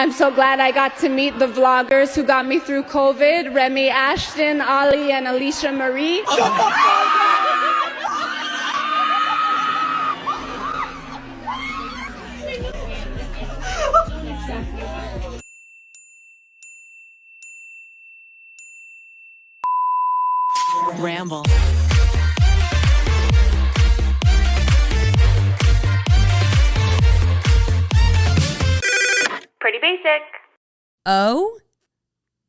I'm so glad I got to meet the vloggers who got me through COVID, Remy Ashton, Ali, and Alisha Marie. Ramble. Pretty basic. Oh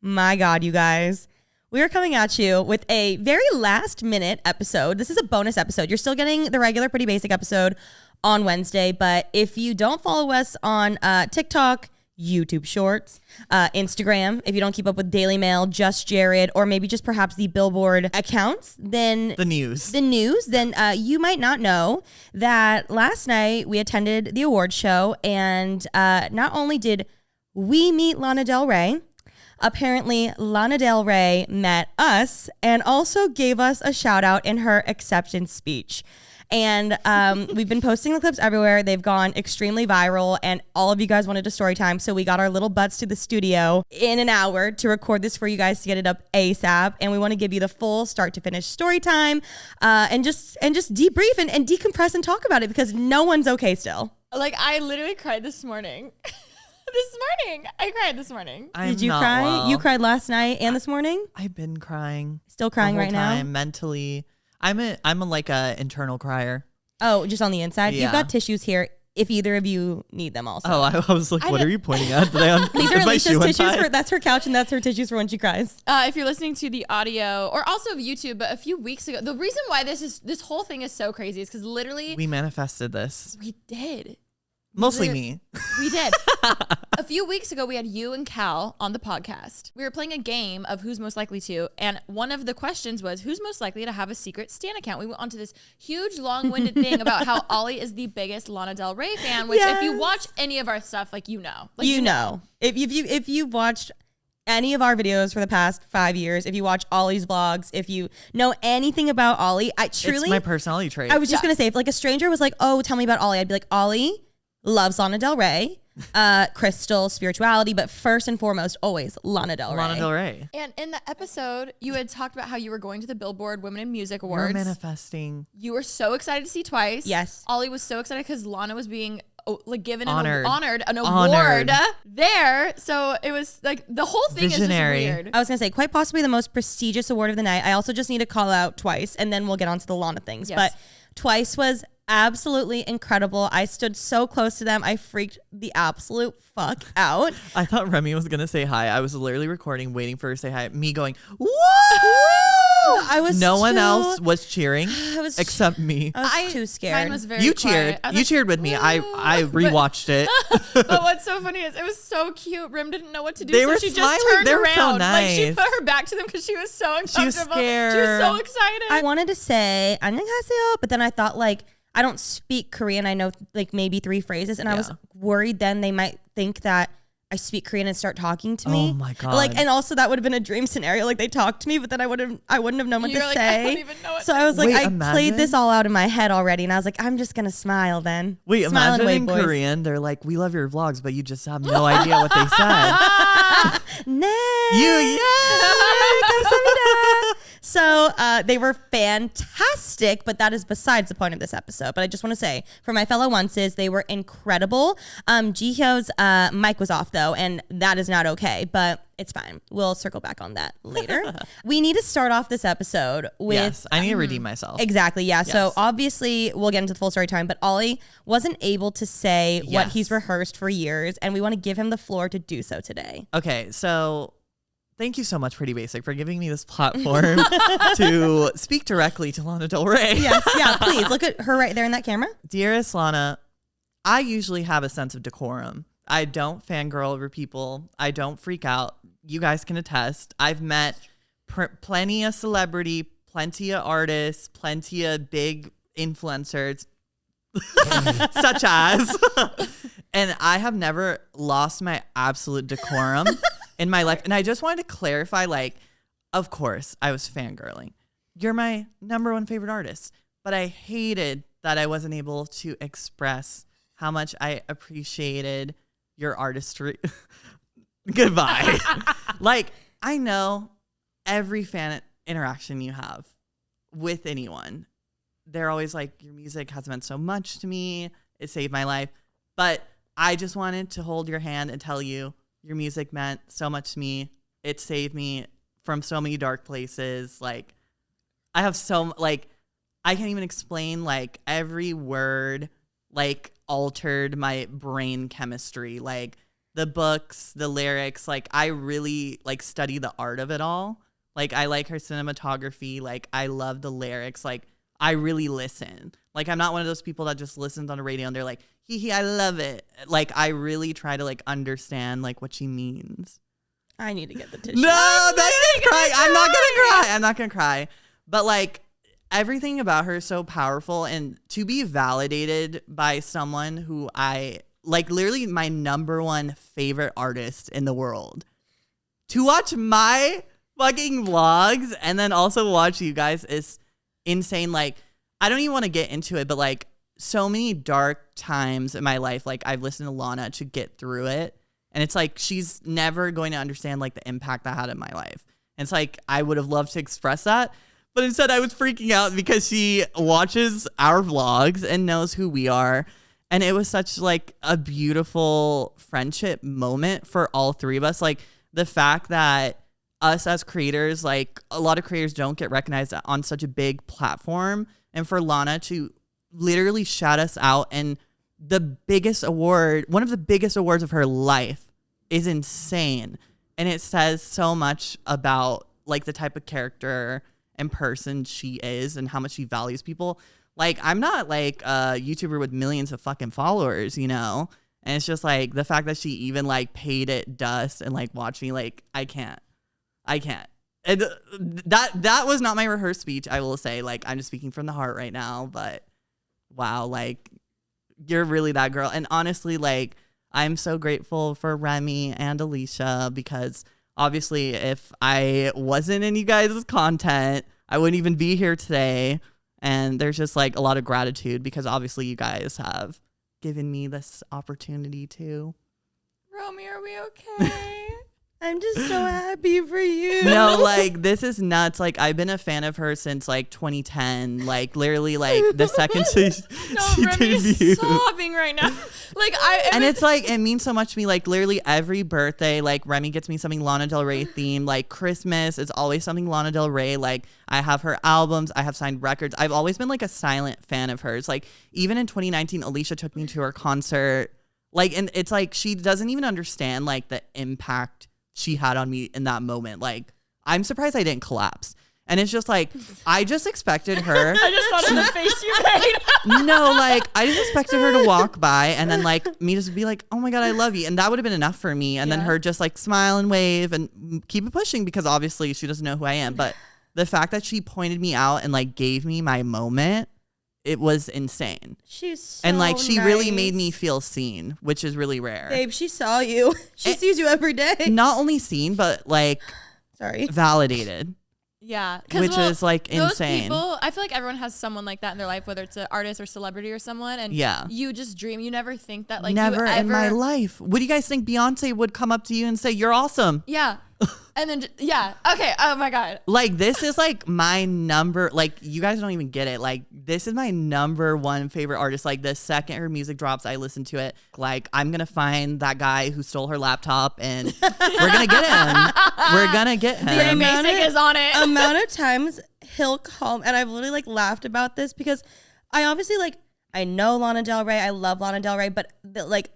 my God, you guys. We are coming at you with a very last minute episode. This is a bonus episode. You're still getting the regular Pretty Basic episode on Wednesday, but if you don't follow us on TikTok, YouTube Shorts, Instagram, if you don't keep up with Daily Mail, Just Jared, or maybe just perhaps the Billboard accounts, then The news, then you might not know that last night we attended the award show, and not only did we meet Lana Del Rey, apparently Lana Del Rey met us and also gave us a shout out in her acceptance speech. And we've been posting the clips everywhere. They've gone extremely viral, and all of you guys wanted a story time. So we got our little butts to the studio in an hour to record this for you guys to get it up ASAP. And we want to give you the full start to finish story time, and just debrief and decompress and talk about it, because no one's okay still. Like, I literally cried this morning. I cried this morning. Did you cry? Well. You cried last night and this morning? I've been crying. Still crying the whole right now? time, mentally. I'm like a internal crier. Oh, just on the inside? Yeah. You've got tissues here if either of you need them also. Oh, I was like, what are you pointing at? These are Alicia's tissues. That's her couch, and that's her tissues for when she cries. If you're listening to the audio, or also of YouTube, but a few weeks ago, the reason why this whole thing is so crazy is because literally we manifested this. we did. Mostly me. We did. A few weeks ago, we had you and Cal on the podcast. We were playing a game of who's most likely to, and one of the questions was, who's most likely to have a secret Stan account? We went on to this huge, long-winded thing about how Ollie is the biggest Lana Del Rey fan, which if you watch any of our stuff, like, you know. Like, you know. If you've watched any of our videos for the past 5 years, if you watch Ollie's vlogs, if you know anything about Ollie, it's my personality trait. I was just going to say, if like a stranger was like, oh, tell me about Ollie, I'd be like, Ollie loves Lana Del Rey, crystal, spirituality, but first and foremost, always Lana Del Rey. Lana Del Rey. And in the episode, you had talked about how you were going to the Billboard Women in Music Awards. We're manifesting. You were so excited to see Twice. Yes. Ollie was so excited because Lana was being given Honored. an award there. So it was like the whole thing Visionary. is just weird. I was going to say, quite possibly the most prestigious award of the night. I also just need to call out Twice, and then we'll get on to the Lana things. Yes. But Twice was absolutely incredible. I stood so close to them. I freaked the absolute fuck out. I thought Remy was gonna say hi. I was literally recording, waiting for her to say hi. Me going, woo! I was no one else was cheering except me. I was too scared. Mine was very You quiet. cheered. I was You like, cheered with me. I rewatched it. But what's so funny is it was so cute. Rim didn't know what to do, They so were she just smiling. turned They were so around. Like, she nice. put her back to them because she was so uncomfortable. was scared. She was so excited. I wanted to say 안녕하세요, but then I thought, like, I don't speak Korean. I know like maybe 3 phrases, and I was worried then they might think that I speak Korean and start talking to me. Oh my God. Like, and also that would have been a dream scenario. Like, they talked to me, but then I wouldn't have known what You to were like, say. I don't even know what so to I was like, Wait, I played imagine? this all out in my head already, and I was like, I'm just gonna smile then. Wait, Smile and imagine wave, in boys. Korean, they're like, we love your vlogs, but you just have no idea what they said. 네. 감사합니다. So they were fantastic, but that is besides the point of this episode. But I just want to say, for my fellow onces, they were incredible. Jihyo's mic was off though, and that is not okay, but it's fine. We'll circle back on that later. We need to start off this episode with... Yes, I need to redeem myself. Exactly, yeah. Yes. So obviously, we'll get into the full story time, but Ollie wasn't able to say what he's rehearsed for years, and we want to give him the floor to do so today. Okay, so thank you so much, Pretty Basic, for giving me this platform to speak directly to Lana Del Rey. Yes, yeah, please. Look at her right there in that camera. Dearest Lana, I usually have a sense of decorum. I don't fangirl over people. I don't freak out. You guys can attest. I've met plenty of celebrity, plenty of artists, plenty of big influencers, such as, and I have never lost my absolute decorum in my life. And I just wanted to clarify, like, of course I was fangirling. You're my #1 favorite artist, but I hated that I wasn't able to express how much I appreciated your artistry. Goodbye. Like, I know every fan interaction you have with anyone, they're always like, your music has meant so much to me. It saved my life. But I just wanted to hold your hand and tell you your music meant so much to me. It saved me from so many dark places. Like, I have I can't even explain, like, every word, like, altered my brain chemistry. Like, the books, the lyrics, like, I really, like, study the art of it all. Like, I like her cinematography. Like, I love the lyrics. Like, I really listen. Like, I'm not one of those people that just listens on the radio and they're like, hee hee, I love it. Like, I really try to, like, understand, like, what she means. I need to get the tissue. No, that's cry. I'm not gonna cry. I'm not gonna cry. But like, everything about her is so powerful, and to be validated by someone who I like, literally my number one favorite artist in the world, to watch my fucking vlogs and then also watch you guys is insane. Like, I don't even want to get into it, but like, so many dark times in my life, like, I've listened to Lana to get through it. And it's like, she's never going to understand, like, the impact that had in my life. And it's like, I would have loved to express that. But instead, I was freaking out because she watches our vlogs and knows who we are. And it was such, like, a beautiful friendship moment for all three of us. Like, the fact that us as creators, like, a lot of creators don't get recognized on such a big platform. And for Lana to literally shout us out, and the biggest award, one of the biggest awards of her life, is insane. And it says so much about, like, the type of character and person she is and how much she values people. Like, I'm not like a YouTuber with millions of fucking followers, you know? And it's just like the fact that she even like paid it dust and like watched me, like, I can't. And that was not my rehearsed speech, I will say. Like, I'm just speaking from the heart right now, but wow, like, you're really that girl. And honestly, like, I'm so grateful for Remi and Alisha, because obviously if I wasn't in you guys' content, I wouldn't even be here today. And there's just like a lot of gratitude because obviously you guys have given me this opportunity too. Romy, are we okay? I'm just so happy for you. No, like, this is nuts. Like, I've been a fan of her since like 2010. Like, literally, like, the second she Remy is debuted. sobbing right now. Like, And it's like, it means so much to me. Like, literally every birthday, like, Remi gets me something Lana Del Rey themed. Like, Christmas is always something Lana Del Rey. Like, I have her albums, I have signed records. I've always been like a silent fan of hers. Like, even in 2019, Alisha took me to her concert. Like, and it's like, she doesn't even understand like the impact she had on me in that moment. Like, I'm surprised I didn't collapse. And it's just like, I just expected her. I just thought of the face you made. No, like, I just expected her to walk by and then like me just be like, oh my God, I love you. And that would have been enough for me. And then her just like smile and wave and keep it pushing, because obviously she doesn't know who I am. But the fact that she pointed me out and like gave me my moment, it was insane. She's so and like, she really nice. made me feel seen, which is really rare. Babe, she saw you. She sees you every day. Not only seen, but like Sorry. validated. Yeah. Which is like those insane. People, I feel like everyone has someone like that in their life, whether it's an artist or celebrity or someone. And you just dream. You never think that, like, never you ever, in my life. What do you guys think Beyonce would come up to you and say, you're awesome? Yeah. And then, okay. Oh my God. Like, this is like my number, like, you guys don't even get it. Like, this is my number one favorite artist. Like, the second her music drops, I listen to it. Like, I'm going to find that guy who stole her laptop and we're going to get him. We're going to get him. Pretty Basic is on it. Amount of times he'll call, and I've literally like laughed about this because I obviously like, I know Lana Del Rey. I love Lana Del Rey, but like,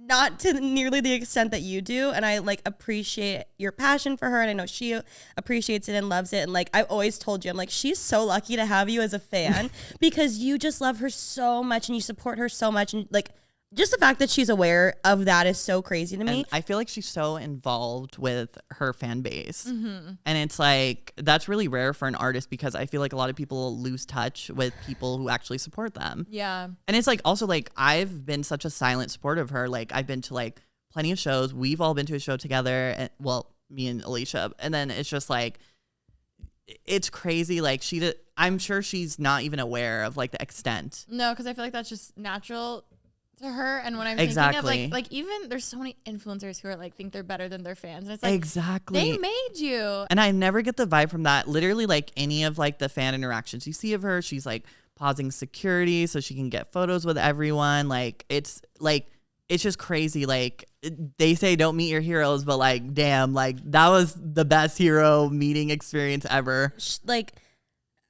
not to nearly the extent that you do, and I like appreciate your passion for her, and I know she appreciates it and loves it. And like, I've always told you, I'm like, she's so lucky to have you as a fan because you just love her so much and you support her so much, and like, just the fact that she's aware of that is so crazy to me. And I feel like she's so involved with her fan base. And it's like, that's really rare for an artist, because I feel like a lot of people lose touch with people who actually support them. Yeah. And it's like, also like, I've been such a silent supporter of her. Like, I've been to like plenty of shows. We've all been to a show together. And, well, me and Alisha. And then it's just like, it's crazy. Like, I'm sure she's not even aware of like the extent. No, because I feel like that's just natural to her. And when I'm Exactly. thinking of like even there's so many influencers who are like think they're better than their fans. And it's like Exactly. they made you. And I never get the vibe from that. Literally, like any of like the fan interactions you see of her, she's like pausing security so she can get photos with everyone. Like it's just crazy. Like they say don't meet your heroes, but like damn, like that was the best hero meeting experience ever. Like,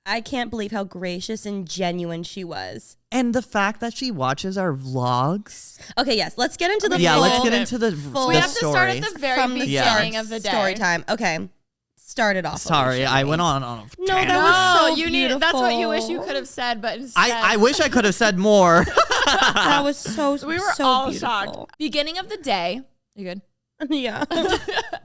I can't believe how gracious and genuine she was. And the fact that she watches our vlogs. Okay, yes, let's get into the Yeah, full, let's get into the We have to start at stories. the very From the beginning start. of the day. Story time. Okay, start it off. Sorry, Alicia. I went on a No, tangent. that was so you beautiful. need. That's what you wish you could have said, but instead, I wish I could have said more. That was so. we were so all beautiful. shocked. Beginning of the day. You good? Yeah.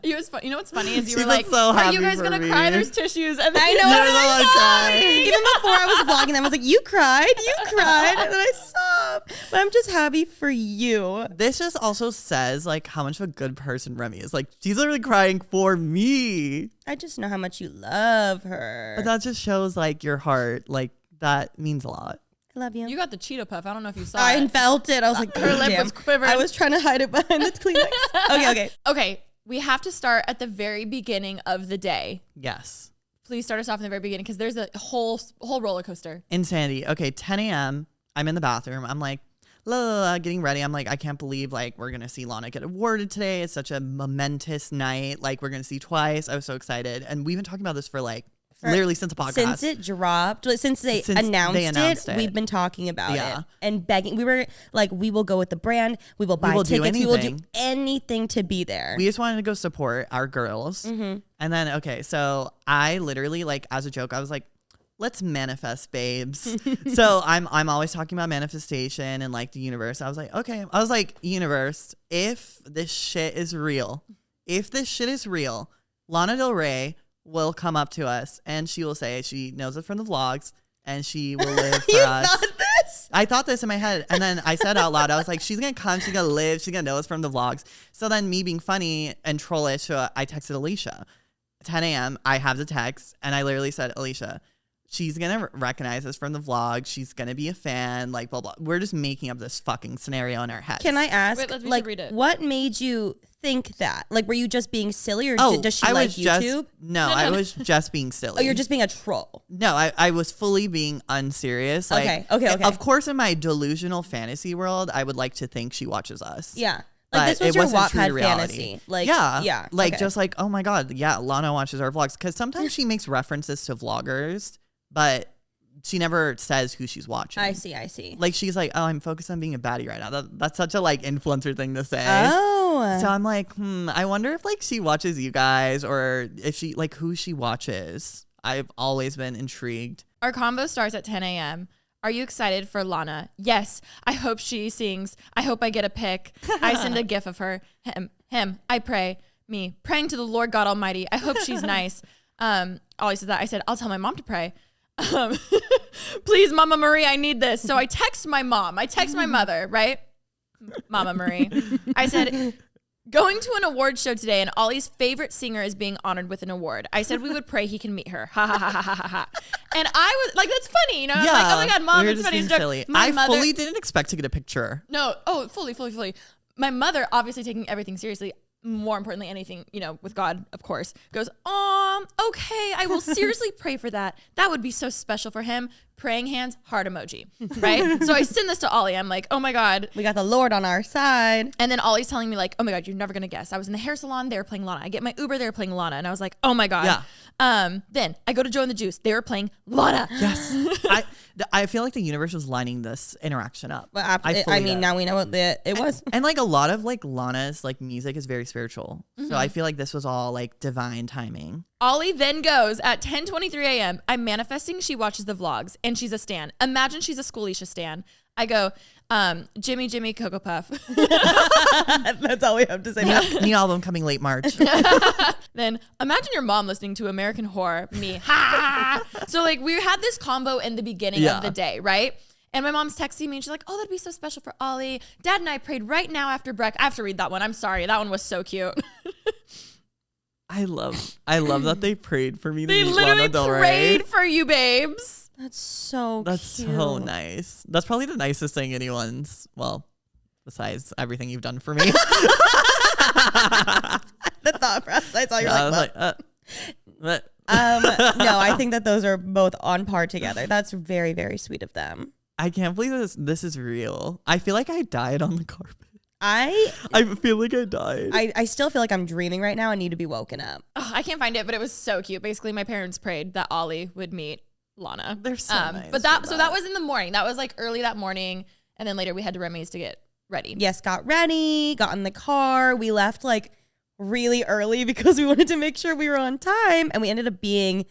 It was fun. You know what's funny is you She were was like, so "Are happy you guys for gonna me. cry? There's tissues." And then I know. You're I the was one sorry. crying. Even before I was vlogging, I was like, "You cried, and then I sobbed." But I'm just happy for you. This just also says like how much of a good person Remy is. Like she's literally crying for me. I just know how much you love her. But that just shows like your heart. Like that means a lot. I love you. You got the Cheeto puff. I don't know if you saw I it. felt it. I was like, Her lip damn. was quivering. I was trying to hide it behind the Kleenex. Okay. Okay, we have to start at the very beginning of the day. Yes. Please start us off in the very beginning because there's a whole roller coaster. Insanity. Okay, 10 a.m. I'm in the bathroom. I'm like, la, la, la, getting ready. I'm like, I can't believe like we're gonna see Lana get awarded today. It's such a momentous night. Like we're gonna see twice. I was so excited, and we've been talking about this for like literally since the podcast. Since it dropped, since they announced it, we've been talking about Yeah. it and begging. We were like, we will go with the brand. We will buy will do tickets. We will do anything. anything to be there. We just wanted to go support our girls. Mm-hmm. And then, okay, so I literally, like, as a joke, I was like, let's manifest, babes. So I'm always talking about manifestation and, like, the universe. I was like, okay. I was like, universe, if this shit is real, Lana Del Rey will come up to us and she will say she knows it from the vlogs and she will live for us. Thought this? I thought this in my head. And then I said out loud, I was like, she's going to come, she's going to live, she's going to know us from the vlogs. So then me being funny and trollish, I texted Alisha. 10 a.m., I have the text, and I literally said, Alisha, she's going to recognize us from the vlog. She's going to be a fan, like, blah, blah. We're just making up this fucking scenario in our heads. Can I ask, Wait, we should like, read it. what made you think that? Like, were you just being silly, or does she I like was YouTube? I was just being silly. Oh, you're just being a troll. No, I was fully being unserious. Like, Okay. Of course, in my delusional fantasy world, I would like to think she watches us. Yeah. But Like, this was it your wasn't true to Wattpad reality. fantasy. Like, yeah. Like, okay. just like, oh my God, yeah, Lana watches our vlogs. Because sometimes she makes references to vloggers, but she never says who she's watching. I see. Like, she's like, oh, I'm focused on being a baddie right now. That's such a, like, influencer thing to say. Oh. So I'm like, I wonder if, like, she watches you guys or if she, like, who she watches. I've always been intrigued. Our combo starts at 10 a.m. Are you excited for Lana? Yes. I hope she sings. I hope I get a pic. I send a gif of her. Him. I pray. Me. Praying to the Lord God Almighty. I hope she's nice. Always said that. I said, I'll tell my mom to pray. Please, Mama Marie, I need this. So I text my mom. I text my mother, right? Mama Marie. I said, going to an award show today and Ollie's favorite singer is being honored with an award. I said we would pray he can meet her. Ha ha ha ha ha ha. And I was like, that's funny, you know? Yeah. I'm like, oh my God, Mom, we were it's just funny. being It's a joke. silly. My I mother, fully didn't expect to get a picture. No, fully. My mother, obviously taking everything seriously, more importantly, anything, you know, with God, of course, goes, okay, I will seriously pray for that. That would be so special for him. Praying hands, heart emoji, right? So I send this to Ollie. I'm like, oh my God. We got the Lord on our side. And then Ollie's telling me like, oh my God, you're never going to guess. I was in the hair salon. They were playing Lana. I get my Uber. They were playing Lana. And I was like, oh my God. Yeah. Then I go to Joe and the Juice. They were playing Lana. Yes. I feel like the universe was lining this interaction up. But I I fully mean, did. now we know what it was. And like a lot of like Lana's like music is very spiritual. Mm-hmm. So I feel like this was all like divine timing. Ollie then goes at 10:23 a.m. I'm manifesting she watches the vlogs and she's a stan. Imagine she's a Schoolisha stan. I go, Jimmy Cocoa Puff. That's all we have to say. New album coming late March. Then imagine your mom listening to American Horror. Me. Ha! So like we had this combo in the beginning of the day, right? And my mom's texting me and she's like, oh, that'd be so special for Ollie. Dad and I prayed right now after breakfast. I have to read that one. I'm sorry. That one was so cute. I love that they prayed for me. They to meet literally Lana Del Rey. prayed for you, babes. That's so That's cute. so nice. That's probably the nicest thing anyone's. Well, besides everything you've done for me. The thought process. I saw you're like, but no, I think that those are both on par together. That's very, very sweet of them. I can't believe this is real. I feel like I died on the carpet. I feel like I died. I still feel like I'm dreaming right now. I need to be woken up. Oh, I can't find it, but it was so cute. Basically, my parents prayed that Ollie would meet Lana. They're so nice. But that was in the morning. That was like early that morning, and then later we had to Remy's to get ready. Yes, got ready, got in the car. We left like really early because we wanted to make sure we were on time, and we ended up being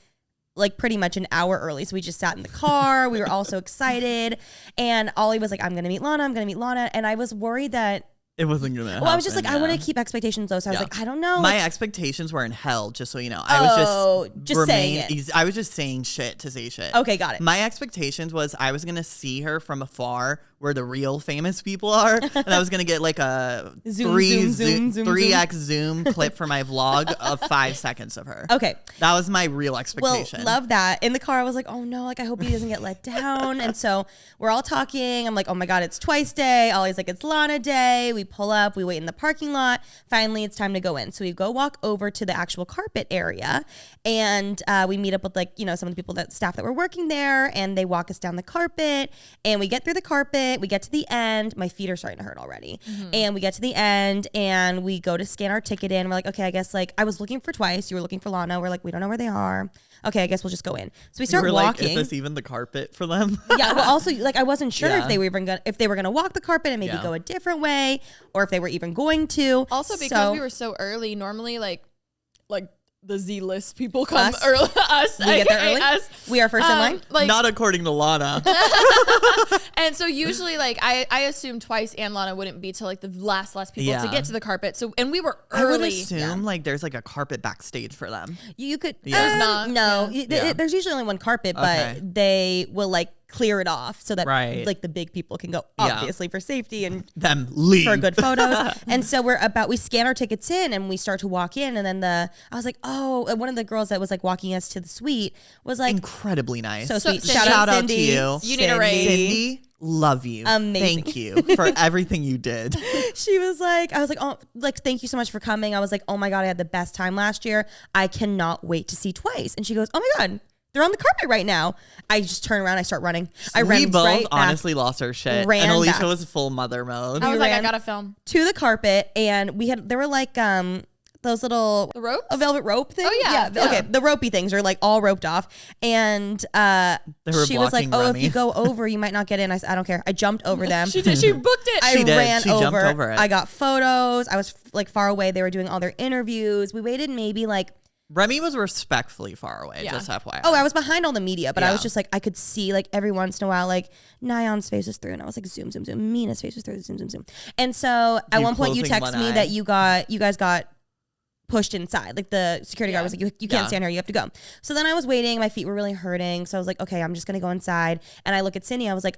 like pretty much an hour early. So we just sat in the car. We were all so excited, and Ollie was like, "I'm gonna meet Lana. I'm gonna meet Lana," and I was worried that. It wasn't gonna happen. Well, I was just like, I want to keep expectations low. So I was like, I don't know. My expectations were in hell, just so you know. I was just saying it. I was just saying shit to say shit. Okay, got it. My expectations was I was gonna see her from afar where the real famous people are, and I was gonna get like a Zoom, 3x zoom clip for my vlog of 5 seconds of her. Okay. That was my real expectation. Well, love that. In the car, I was like, oh no, like I hope he doesn't get let down. And so we're all talking. I'm like, oh my God, it's Twice Day. Ollie's like, it's Lana Day. We pull up, we wait in the parking lot. Finally, it's time to go in. So we go walk over to the actual carpet area, and we meet up with like, you know, some of the people staff that were working there, and they walk us down the carpet, and we get through the carpet. We get to the end. My feet are starting to hurt already. And we get to the end, and we go to scan our ticket in. We're like, okay, I guess like I was looking for Twice. You were looking for Lana. We're like, we don't know where they are. Okay, I guess we'll just go in. So we start walking. Like, is this even the carpet for them? Yeah. Well, also, like I wasn't sure if they were gonna walk the carpet and maybe go a different way, or if they were even going to. Also, because we were so early, normally like the Z-list people come early. Us, we get there early. Us. We are first in line. Like, not according to Lana. And so usually, like I assume Twice and Lana wouldn't be till like the last people to get to the carpet. So and we were early. I would assume like there's like a carpet backstage for them. You could. There's not. No, there's usually only one carpet, but they will like clear it off so that like the big people can go, obviously for safety and them leave for good photos. And so we scan our tickets in and we start to walk in, and then I was like, oh, one of the girls that was like walking us to the suite was like incredibly nice. So sweet. Shout out Cindy. To you. You need a raise. Cindy, love you. Amazing. Thank you for everything you did. She was like, I was like, oh, like, thank you so much for coming. I was like, oh my God, I had the best time last year. I cannot wait to see Twice. And she goes, oh my God, they're on the carpet right now. I just turn around, I start running. We both honestly lost our shit. And Alisha was full mother mode. I was like, I gotta film. To the carpet, and there were like those little ropes? A velvet rope thing. Oh yeah. Okay, the ropey things are like all roped off, and she was like, "Oh, if you go over, you might not get in." I said, "I don't care." I jumped over them. She did. She booked it. I ran she over. Jumped over it. I got photos. I was like far away. They were doing all their interviews. We waited maybe like. Remy was respectfully far away, just FYI. Oh, I was behind all the media, but I was just like, I could see like every once in a while, like Nyan's face was through, and I was like, zoom, zoom, zoom. Mina's face was through, zoom, zoom, zoom. And so at one point you text me that you guys got pushed inside. Like the security guard was like, you can't stand here, you have to go. So then I was waiting, my feet were really hurting. So I was like, okay, I'm just gonna go inside. And I look at Cindy, I was like,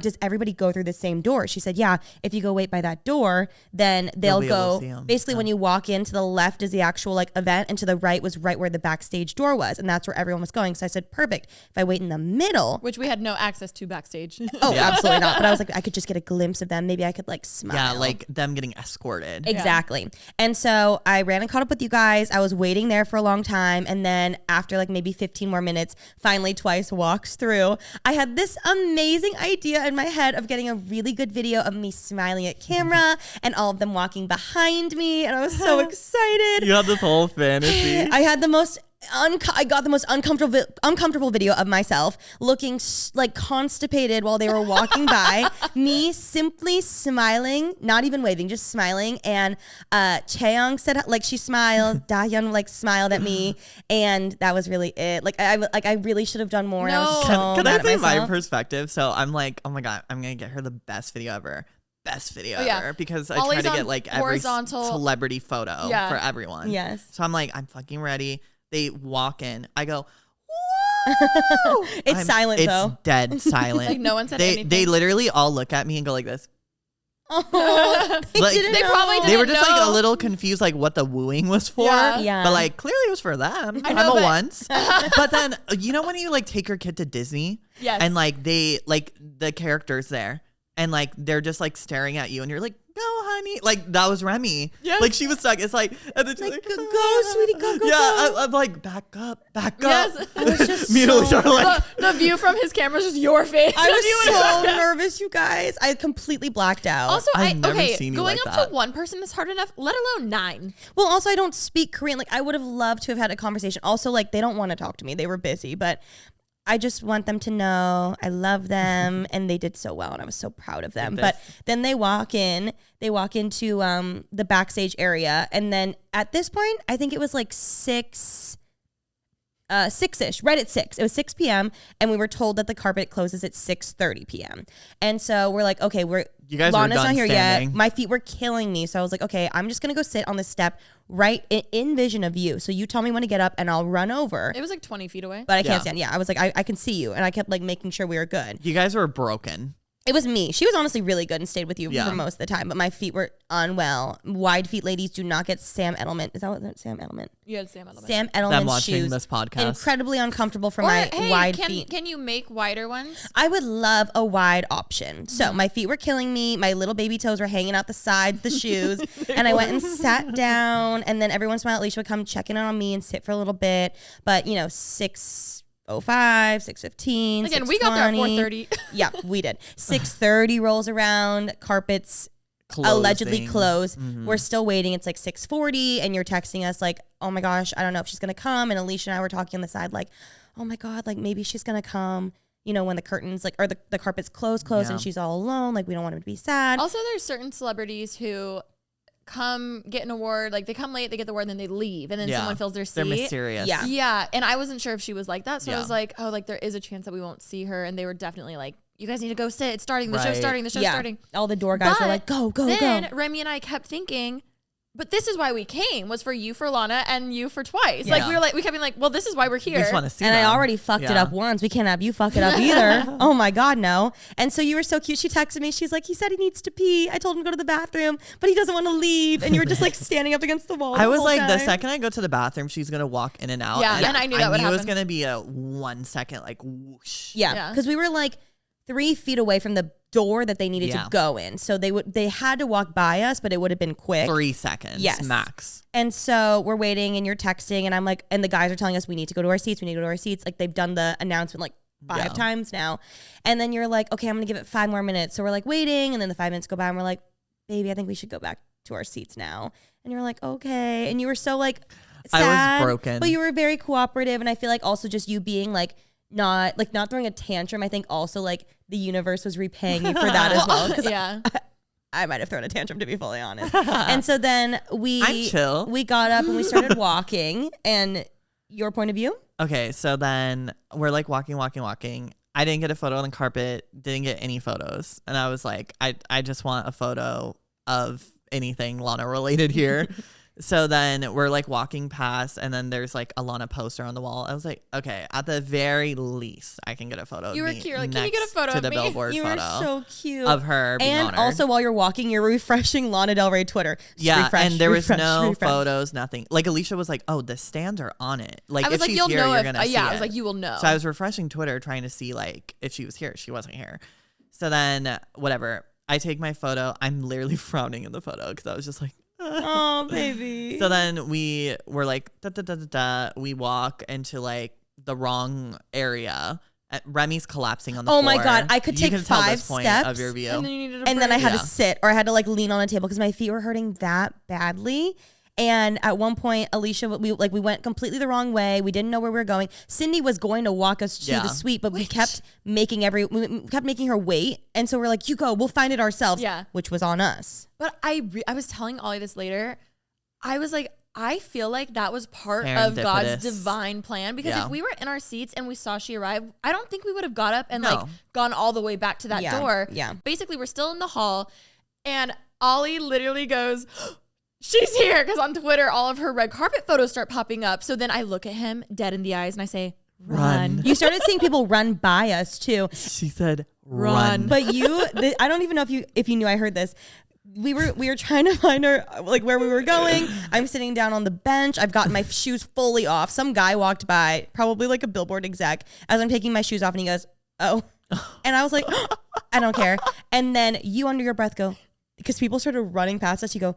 does everybody go through the same door? She said, yeah, if you go wait by that door, then they'll go. Basically, when you walk in, to the left is the actual like event, and to the right was right where the backstage door was. And that's where everyone was going. So I said, perfect. If I wait in the middle. Which we had no access to backstage. Oh, absolutely not. But I was like, I could just get a glimpse of them. Maybe I could like smile. Yeah, like them getting escorted. Exactly. Yeah. And so I ran and caught up with you guys. I was waiting there for a long time. And then after like maybe 15 more minutes, finally Twice walks through. I had this amazing idea in my head of getting a really good video of me smiling at camera and all of them walking behind me, and I was so excited. You had this whole fantasy. I had the most I got the most uncomfortable video of myself looking like constipated while they were walking by. Me simply smiling, not even waving, just smiling. And Chaeyoung said like she smiled. Dahyun like smiled at me, and that was really it. Like I really should have done more. No. I was so Can mad I say at myself. my perspective? So I'm like, oh my God, I'm gonna get her the best video ever. Ever, because I try to get like every celebrity photo for everyone. Yes. So I'm like, I'm fucking ready. They walk in. I go, whoa! It's silent though. It's dead silent. Like no one said anything. They literally all look at me and go like this. Oh, they like, didn't they know. probably didn't They were just know. like a little confused, like what the wooing was for. Yeah. But like clearly it was for them. I know, I'm a once. But then you know when you like take your kid to Disney, Yes. and like they like the characters there. and like they're just like staring at you and you're like, go honey, like that was Remi. Yes. Like she was stuck. It's like, and then she's Like, like, go, sweetie, go. I'm like, back up. Yes. I was just Me and Alisha so, are like, The view from his camera is just your face. I as you was went so nervous, you guys. I completely blacked out. Also, I've never okay, seen you going like up that. to one person is hard enough, let alone 9. well, also I don't speak Korean. Like I would have loved to have had a conversation. Also, like they don't want to talk to me. They were busy, but I just want them to know I love them, and they did so well, and I was so proud of them. But then they walk into the backstage area, and then at this point, I think it was like 6-ish, right at 6. It was 6 p.m. and we were told that the carpet closes at 6:30 p.m. And so we're like, okay, you guys were Lana's done not here standing. yet. My feet were killing me, so I was like, okay, I'm just gonna go sit on the step right in vision of you. So you tell me when to get up, and I'll run over. It was like 20 feet away. But I can't Yeah. stand. Yeah, I was like, I can see you, and I kept like making sure we were good. you guys were broken. It was me. She was honestly really good and stayed with you Yeah. for most of the time, but my feet were unwell. Wide feet ladies do not get Sam Edelman. Is that what Sam Edelman? You had Sam Edelman. Sam Them Edelman's watching shoes. this podcast. Incredibly uncomfortable for Or, my hey, wide can, feet. Can you make wider ones? I would love a wide option. So my feet were killing me. My little baby toes were hanging out the sides, the shoes. And I went and sat down. And then every once in a while, Alisha would come check in on me and sit for a little bit. But, 6:05, 6:15. Again, we got there at 6:20. 4:30. Yeah, we did. 6:30 rolls around. Carpets allegedly Closing. close. We're still waiting. It's like 6:40, and you're texting us like, oh my gosh, I don't know if she's gonna come. And Alisha and I were talking on the side like, oh my God, like maybe she's gonna come, when the curtains or the carpets close Yeah. and she's all alone, like we don't want her to be sad. Also, there's certain celebrities who come get an award, like they come late, they get the award, and then they leave, and then Yeah. someone fills their seat. They're mysterious. Yeah. Yeah, and I wasn't sure if she was like that, so I Yeah. was like, oh, like there is a chance that we won't see her, and they were definitely like, you guys need to go sit. It's starting. The show's Right. starting. The show's Yeah. starting. All the door guys were But like, go, go, then go. Remi and I kept thinking, but this is why we came, was for you for Lana and you for Twice. Yeah. Like we kept being like, well, this is why we're We here. just want to see And I them. already fucked it Yeah. up once. We can't have you fuck it up either. Oh my God, no. And so you were so cute. She texted me. She's like, he said he needs to pee. I told him to go to the bathroom, but he doesn't want to leave. And you were just like standing up against the wall. I the was whole like, the time. second I go to the bathroom, she's gonna walk in and out. Yeah, and I knew that would it was happen. gonna be a 1 second like whoosh. Yeah, Yeah. because we were like 3 feet away from the door that they needed Yeah. to go in. So they had to walk by us, but it would have been quick. 3 seconds. Yes. Max. And so we're waiting and you're texting and I'm like, and the guys are telling us we need to go to our seats. We need to go to our seats. Like they've done the announcement like 5 Yeah. times now. And then you're like, okay, I'm going to give it 5 more minutes. So we're like waiting. And then the 5 minutes go by and we're like, baby, I think we should go back to our seats now. And you're like, okay. And you were so like sad. I was broken. But you were very cooperative. And I feel like also just you being like, not throwing a tantrum. I think also like the universe was repaying me for that as well. Because Yeah. I might have thrown a tantrum, to be fully honest. And so then I'm chill. we got up and we started walking. And your point of view? Okay, so then we're like walking. I didn't get a photo on the carpet, didn't get any photos. And I was like, I just want a photo of anything Lana related here. So then we're like walking past and then there's like a Lana poster on the wall. I was like, okay, at the very least, I can get a photo You of were me cute. You're like, can you get a next photo to of the me? billboard You were photo so cute. of her being And honored. also while you're walking, you're refreshing Lana Del Rey Twitter. Just Yeah, refresh, and there was refresh, no refresh. photos, nothing. Like Alisha was like, "Oh, the stands are on it." Like I was if like, she's you'll here, know you're if, gonna see yeah, it. I was like, you will know. So I was refreshing Twitter trying to see like if she was here. She wasn't here. So then whatever. I take my photo. I'm literally frowning in the photo because I was just like, Oh, baby. So then we were like, da, da, da, da, da. We walk into like the wrong area. Remi's collapsing on the floor. Oh my God, I could You take can tell 5 this point steps, of your view. and then you needed a and then I break. had Yeah. to sit or I had to like lean on a table because my feet were hurting that badly. And at one point, Alisha, we went completely the wrong way. We didn't know where we were going. Cindy was going to walk us to Yeah. the suite, but we kept making her wait. And so we're like, you go, we'll find it ourselves. Yeah. Which was on us. But I was telling Ollie this later. I was like, I feel like that was part of God's Serendipitous. divine plan because Yeah. if we were in our seats and we saw she arrived, I don't think we would have got up and No. like gone all the way back to that Yeah. door. Yeah. Basically, we're still in the hall, and Ollie literally goes, "She's here!" Because on Twitter, all of her red carpet photos start popping up. So then I look at him dead in the eyes and I say, "Run." You started seeing people run by us too. She said, Run. "Run." But I don't even know if you knew I heard this. We were trying to find her, like where we were going. I'm sitting down on the bench. I've gotten my shoes fully off. Some guy walked by, probably like a billboard exec, as I'm taking my shoes off, and he goes, "Oh." And I was like, I don't care. And then you under your breath go, because people started running past us, you go,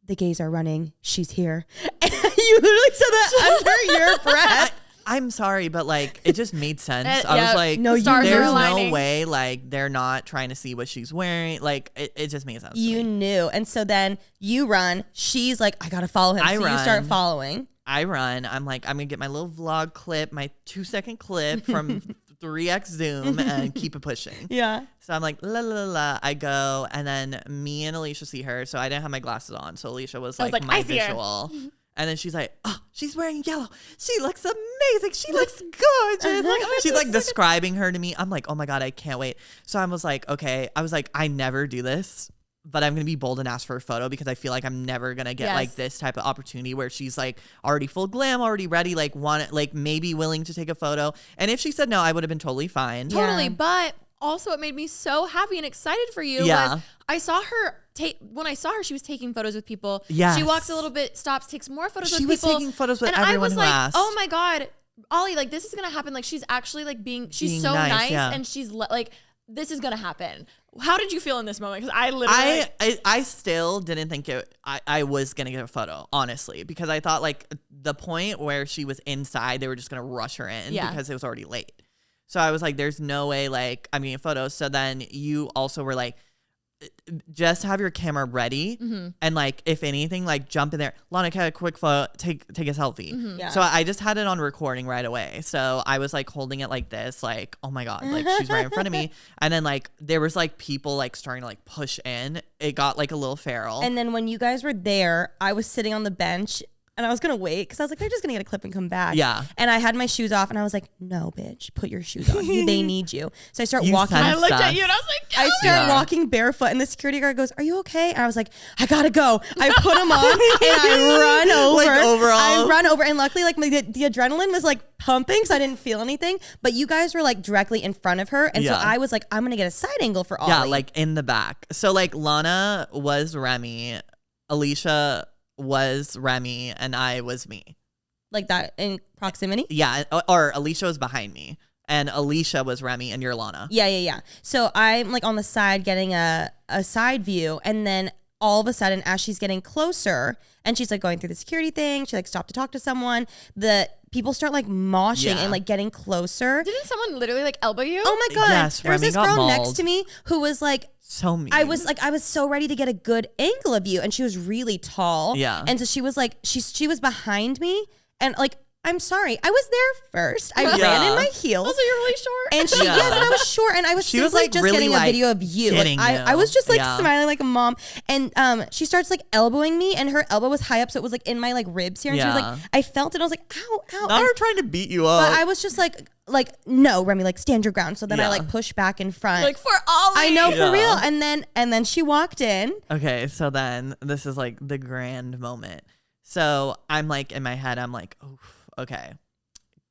the gays are running. She's here. And you literally said that under your breath. I'm sorry, but like it just made sense. I yeah, was like, no, stars are there's no aligning. way like they're not trying to see what she's wearing. Like it just made sense. to You me. knew. And so then you run. She's like, I got to follow him. I so you run. start following. I run. I'm like, I'm gonna get my little vlog clip, my 2-second clip from 3x zoom and keep it pushing. Yeah. So I'm like, la la la. I go, and then me and Alisha see her. So I didn't have my glasses on. So Alisha was like, my I see her. visual. And then she's like, oh, she's wearing yellow. She looks amazing. She looks gorgeous. She's like describing her to me. I'm like, oh my God, I can't wait. So I was like, okay. I was like, I never do this, but I'm going to be bold and ask for a photo because I feel like I'm never going to get like this type of opportunity where she's like already full glam, already ready, like maybe willing to take a photo. And if she said no, I would have been totally fine. Totally. Yeah. But also what made me so happy and excited for you Yeah. was I saw her when I saw her, she was taking photos with people. Yes. She walks a little bit, stops, takes more photos with She people. was taking photos with and everyone I was who like, asked. oh my God, Ollie, like this is going to happen. Like she's actually like she's Being so nice, nice yeah. and she's like, this is going to happen. How did you feel in this moment? Because I literally, I still didn't think I was going to get a photo, honestly, because I thought like the point where she was inside, they were just going to rush her in because it was already late. So I was like, there's no way like I'm getting a photo. So then you also were like, just have your camera ready and like if anything like jump in there. Lana, can I have a quick photo, take a selfie. Yeah. So I just had it on recording right away. So I was like holding it like this, like, oh my God, like she's right in front of me. And then like there was like people like starting to like push in. It got like a little feral. And then when you guys were there, I was sitting on the bench and I was going to wait because I was like, they're just going to get a clip and come back. Yeah. And I had my shoes off and I was like, no, bitch, put your shoes on. They need you. So I start You walking. sensed I looked us. at you and I was like, I start Yeah. walking barefoot and the security guard goes, are you okay? And I was like, I gotta go. I put them on and I run over. Like overalls. I run over and luckily like the adrenaline was like pumping so I didn't feel anything. But you guys were like directly in front of her. And so Yeah. I was like, I'm gonna get a side angle for Ollie. Yeah, like in the back. So like Lana was Remy, Alisha was Remy, and I was me. Like that in proximity. Yeah, or Alisha was behind me, and Alisha was Remy, and you're Lana. Yeah. So I'm like on the side getting a side view, and then all of a sudden, as she's getting closer, and she's like going through the security thing, she like stopped to talk to someone. The people start like moshing Yeah. and like getting closer. didn't someone literally like elbow you? Oh my God. Yes, There was Remy this got girl next mauled. to me who was like, So mean. I was so ready to get a good angle of you. And she was really tall. Yeah. And so she was like, she was behind me. And like, I'm sorry, I was there first. I ran in my heels. Also, you're really short. And she, Yeah. yes, and I was short, and I was She was, simply like, just really, getting a like, video of you. Like, getting I you. was just like Yeah. smiling like a mom, and she starts like elbowing me, and her elbow was high up, so it was like in my like ribs here, and she was Yeah. like, I felt it, I was like, ow, ow, Not ow. her trying to beat you up. But I was just like no, Remy, like stand your ground. So then I Yeah. like pushed back in front. like for Ollie. I know Yeah. for real, and then she walked in. Okay, so then this is like the grand moment. So I'm like in my head, I'm like, oh, okay.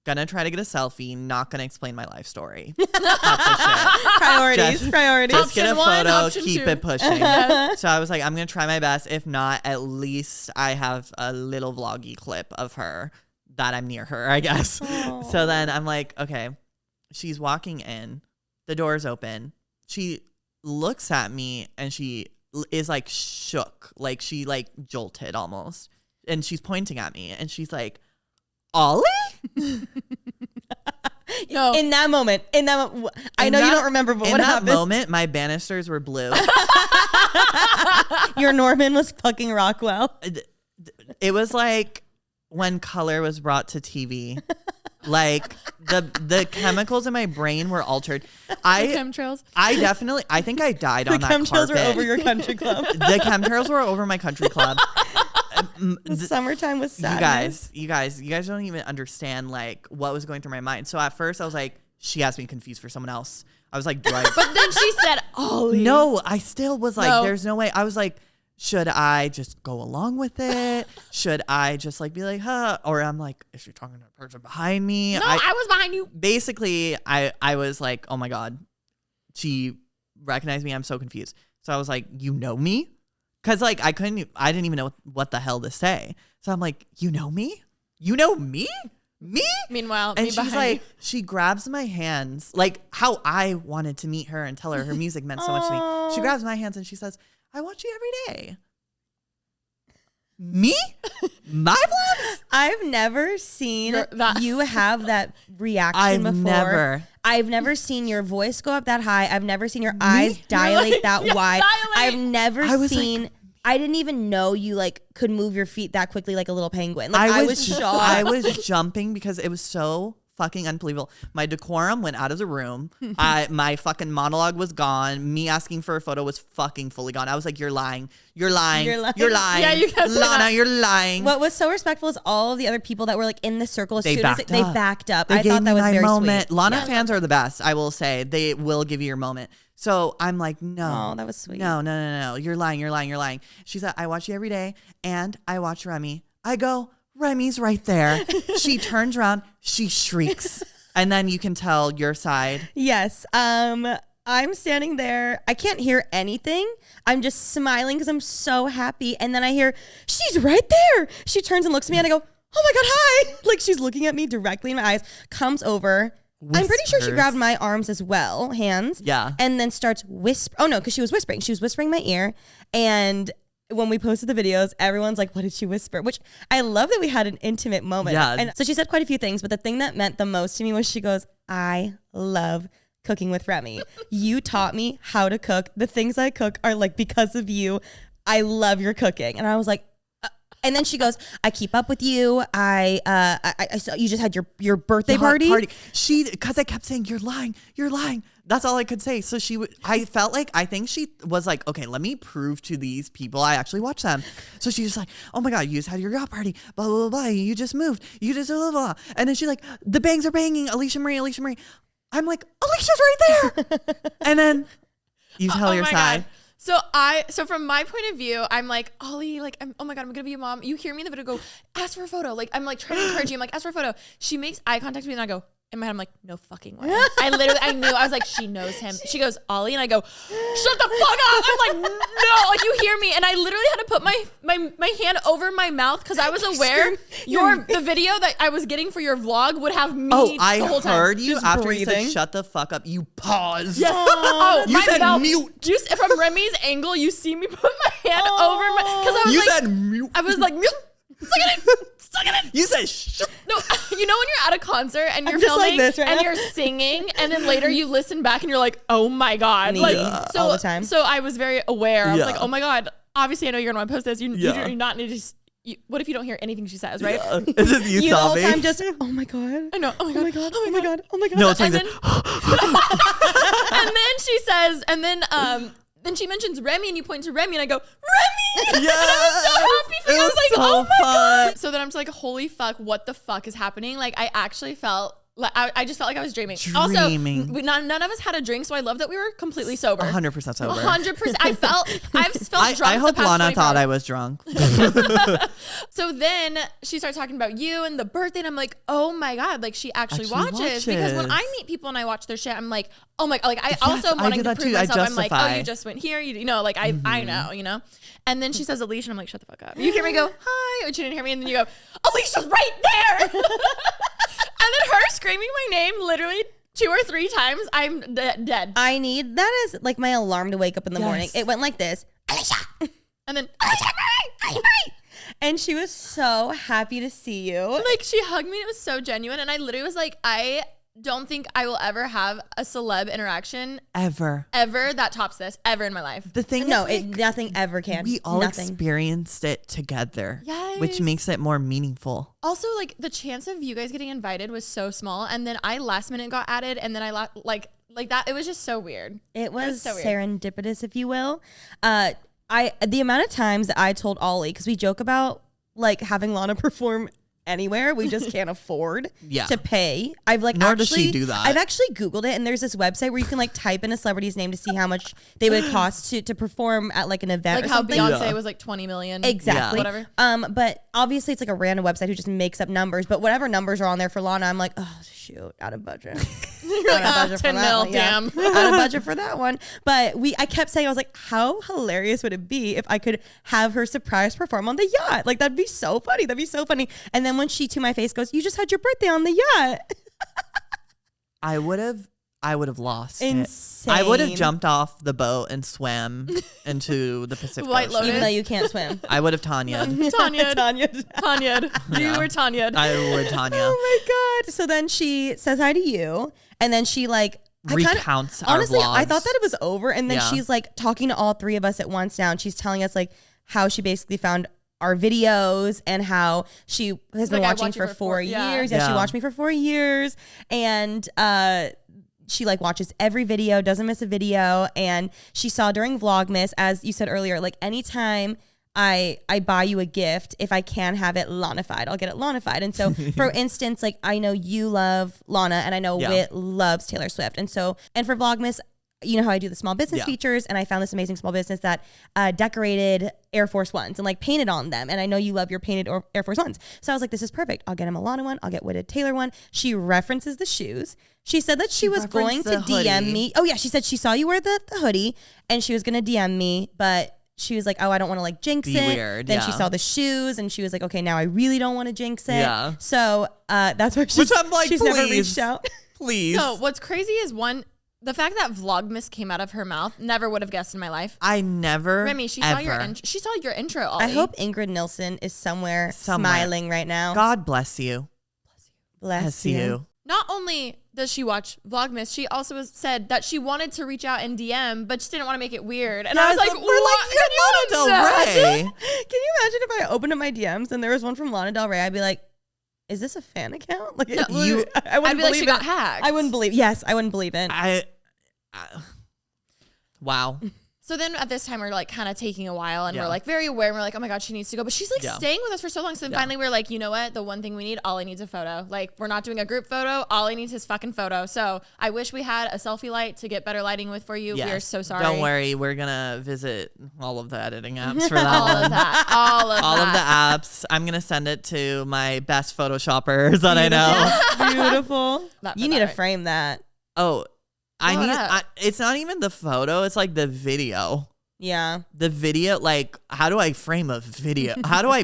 Gonna try to get a selfie, not gonna explain my life story. Priorities, Just- priorities. Just get a Option one, photo, option keep two. it pushing. So I was like, I'm gonna try my best. If not, at least I have a little vloggy clip of her that I'm near her, I guess. So then I'm like, okay, she's walking in, the door's open. She looks at me and she is like shook, like she like jolted almost. And she's pointing at me and she's like, Ollie? No. In that moment, I know you don't remember, but in what that happened? moment, my banisters were blue. Your Norman was fucking Rockwell. It was like when color was brought to TV. Like the chemicals in my brain were altered. chemtrails. I think I died The on that chemtrails carpet. were over your country club. The chemtrails were over my country club. The summertime was sad. You guys don't even understand like what was going through my mind. So at first I was like, she has me confused for someone else. I was like, do I? But then she said, Ollie. No, I still was like, No. there's no way. I was like, should I just go along with it? Should I just like be like, huh? Or I'm like, is she talking to a person behind me? No, I was behind you. Basically, I was like, oh my God, she recognized me. I'm so confused. So I was like, you know me? Because like I didn't even know what the hell to say. So I'm like, you know me? You know me? me? Meanwhile, and me she's behind like, you. she grabs my hands, like how I wanted to meet her and tell her music meant so much to me. She grabs my hands and she says, I watch you every day. Me? My vlogs? I've never seen you have that reaction before. I've never seen your voice go up that high. I've never seen your eyes dilate that wide. I've never seen. Like, I didn't even know you like could move your feet that quickly like a little penguin. Like I was shocked. I was jumping because it was so fucking unbelievable. My decorum went out of the room. My fucking monologue was gone. Me asking for a photo was fucking fully gone. I was like, you're lying. You're lying. You're lying. You're lying. Yeah, you kept saying Lana, that. you're lying. What was so respectful is all of the other people that were like in the circle as They soon as backed they up. backed up. They I gave thought that me was my very moment. sweet. Lana fans are the best, I will say. They will give you your moment. So I'm like, no. Oh, that was sweet. No. You're lying. You're lying. You're lying. She said, I watch you every day and I watch Remi. I go, Remi's right there. She turns around. She shrieks. And then you can tell your side. Yes. I'm standing there. I can't hear anything. I'm just smiling because I'm so happy. And then I hear, she's right there. She turns and looks at me and I go, oh my God, hi. Like she's looking at me directly in my eyes, comes over. Whispers. I'm pretty sure she grabbed my arms as well, hands. Yeah. And then starts oh no, because she was whispering. She was whispering in my ear. And when we posted the videos, everyone's like, what did she whisper? Which I love that we had an intimate moment. Yeah. And so she said quite a few things, but the thing that meant the most to me was she goes, I love cooking with Remi. You taught me how to cook. The things I cook are like because of you. I love your cooking. And I was like, and then she goes, I keep up with you. I saw you just had your birthday party. Because I kept saying, you're lying. That's all I could say. So I think she was like, okay, let me prove to these people I actually watch them. So she's just like, oh my God, you just had your yacht party, blah, blah, blah, blah. You just moved. You just blah, blah, blah. And then she's like, the bangs are banging. Alisha Marie. I'm like, Alicia's right there. And then you tell your side. God. So from my point of view, I'm like, Ollie, like, oh my God, I'm gonna be a mom. You hear me in the video go, ask for a photo. Like, I'm like trying to encourage you. I'm like, ask for a photo. She makes eye contact with me and I go, in my head, I'm like, no fucking way. I knew. I was like, she knows him. She goes, Ollie, and I go, shut the fuck up. I'm like, no, like you hear me. And I literally had to put my hand over my mouth because I was aware the video that I was getting for your vlog would have me I the whole time. heard you Just after breathing. you said shut the fuck up. You paused. Yes. Oh, You my said mouth. mute. From Remi's angle, you see me put my hand over my, because I was You like, said mute. I was like, mute. Suck it in. You said shh. No, you know when you're at a concert and you're just like filming this right and now. you're singing and then later you listen back and you're like, oh my God. Me, Like all the time. So I was very aware. I was Yeah. like, oh my God. Obviously I know you're gonna want to post this. You Yeah. do not need to what if you don't hear anything she says, right? Yeah. It's just you You the whole sobbing. time just, oh my God. I know. Oh my God. Oh my God. Oh my God. No, it's like And this. and then she says, and then she mentions Remi and you point to Remi and I go, Remi! Yeah. And I was so happy for you. I was like, so oh my God. fun. So then I'm just like, holy fuck, what the fuck is happening? Like I actually felt like I just felt like I was dreaming. Also, none of us had a drink, so I love that we were completely sober. 100% sober. 100%. I've felt drunk. I hope the past Lana 24 thought hours. I was drunk. So then she starts talking about you and the birthday, and I'm like, oh my God, like she actually watches. Because when I meet people and I watch their shit, I'm like, oh my, like I also I wanting do to that prove too. I myself. I'm like, oh, justify. you just went here, you know, like I know, you know. And then she says Alisha, and I'm like, shut the fuck up. You hear me go, hi, but she didn't hear me, and then you go, Alicia's right there. And then her screaming my name literally 2 or 3 times, I'm dead. I need that as like my alarm to wake up in the morning. It went like this. Alisha. And then And she was so happy to see you. like she hugged me and it was so genuine. And I literally was like, I don't think I will ever have a celeb interaction Ever. that tops this ever in my life. The thing No, is, nothing ever can. we all Nothing. experienced it together. Which Yes. makes it more meaningful. Also, like the chance of you guys getting invited was so small, and then I last minute got added, and then I like that. It was just so weird. It was so weird. serendipitous, if you will. The amount of times that I told Ollie, because we joke about like having Lana perform anywhere, we just can't afford to pay. I've like Nor actually, does she do that. I've actually Googled it, and there's this website where you can like type in a celebrity's name to see how much they would cost to perform at like an event Like or how something. Beyonce was like 20 million. Exactly. Whatever. But obviously it's like a random website who just makes up numbers. But whatever numbers are on there for Lana, I'm like, oh shoot, out of budget. Out of budget 10 mil, damn. Out of budget for that one. But I kept saying, I was like, how hilarious would it be if I could have her surprise perform on the yacht? Like that'd be so funny. And then then when she to my face goes, "You just had your birthday on the yacht." I would have lost Insane. it. I would have jumped off the boat and swam into the Pacific White Ocean. Lotus. Even though you can't swim. I would have Tanya'd. Tanya. You were Tanya. I would Tanya. Oh my God. So then she says hi to you. And then she like recounts our honestly, vlogs. I thought that it was over. And then Yeah. she's like talking to all three of us at once now. And she's telling us like how she basically found our videos and how she has been Like, I watching watched you for 4 years. yeah. Yeah, she Yeah. watched me for 4 years. And she like watches every video, doesn't miss a video. And she saw during Vlogmas, as you said earlier, like anytime I buy you a gift, if I can have it Lanified, I'll get it Lanified. And so for instance, like I know you love Lana and I know Yeah. Whit loves Taylor Swift. And so, and for Vlogmas, you know how I do the small business Yeah. features, and I found this amazing small business that decorated Air Force Ones and like painted on them. And I know you love your painted Air Force Ones. So I was like, this is perfect. I'll get him a Lana one. I'll get Whit a Taylor one. She references the shoes. She said that she was going referenced to the DM hoodie. me. Oh yeah, she said she saw you wear the hoodie and she was going to DM me, but she was like, oh, I don't want to like jinx Be it. weird, Then she yeah. saw the shoes and she was like, okay, now I really don't want to jinx it. Yeah. So that's why Which I'm like, she's never please. reached out. Please. No, what's crazy is the fact that Vlogmas came out of her mouth, never would have guessed in my life. I never. Remy, she ever. saw your intro. Ollie. I hope Ingrid Nilsson is somewhere smiling right now. God bless you. bless Bless you. Not only does she watch Vlogmas, she also said that she wanted to reach out and DM, but just didn't want to make it weird. And I was Yes, like, we're what? like, you're Lana Del Rey. Can you imagine if I opened up my DMs and there was one from Lana Del Rey? I'd be like, is this a fan account? Like, I wouldn't I'd be like, believe she it. got hacked. I wouldn't believe. Yes, I wouldn't believe it. Wow. So then at this time, we're like kind of taking a while and Yeah. we're like very aware. And we're like, oh my God, she needs to go. But she's like Yeah. staying with us for so long. So then Yeah. finally we're like, you know what? The one thing we need, Ollie needs a photo. Like we're not doing a group photo. Ollie needs his fucking photo. So I wish we had a selfie light to get better lighting with for you. We are so sorry. Don't worry. We're going to visit all of the editing apps for that All one. of that. All of All of the that. apps. I'm going to send it to my best photoshoppers that I know. Beautiful. That- You need to that- frame that. Oh, Blow it up. it's not even the photo. It's like the video. Yeah. The video, like, how do I frame a video? How do I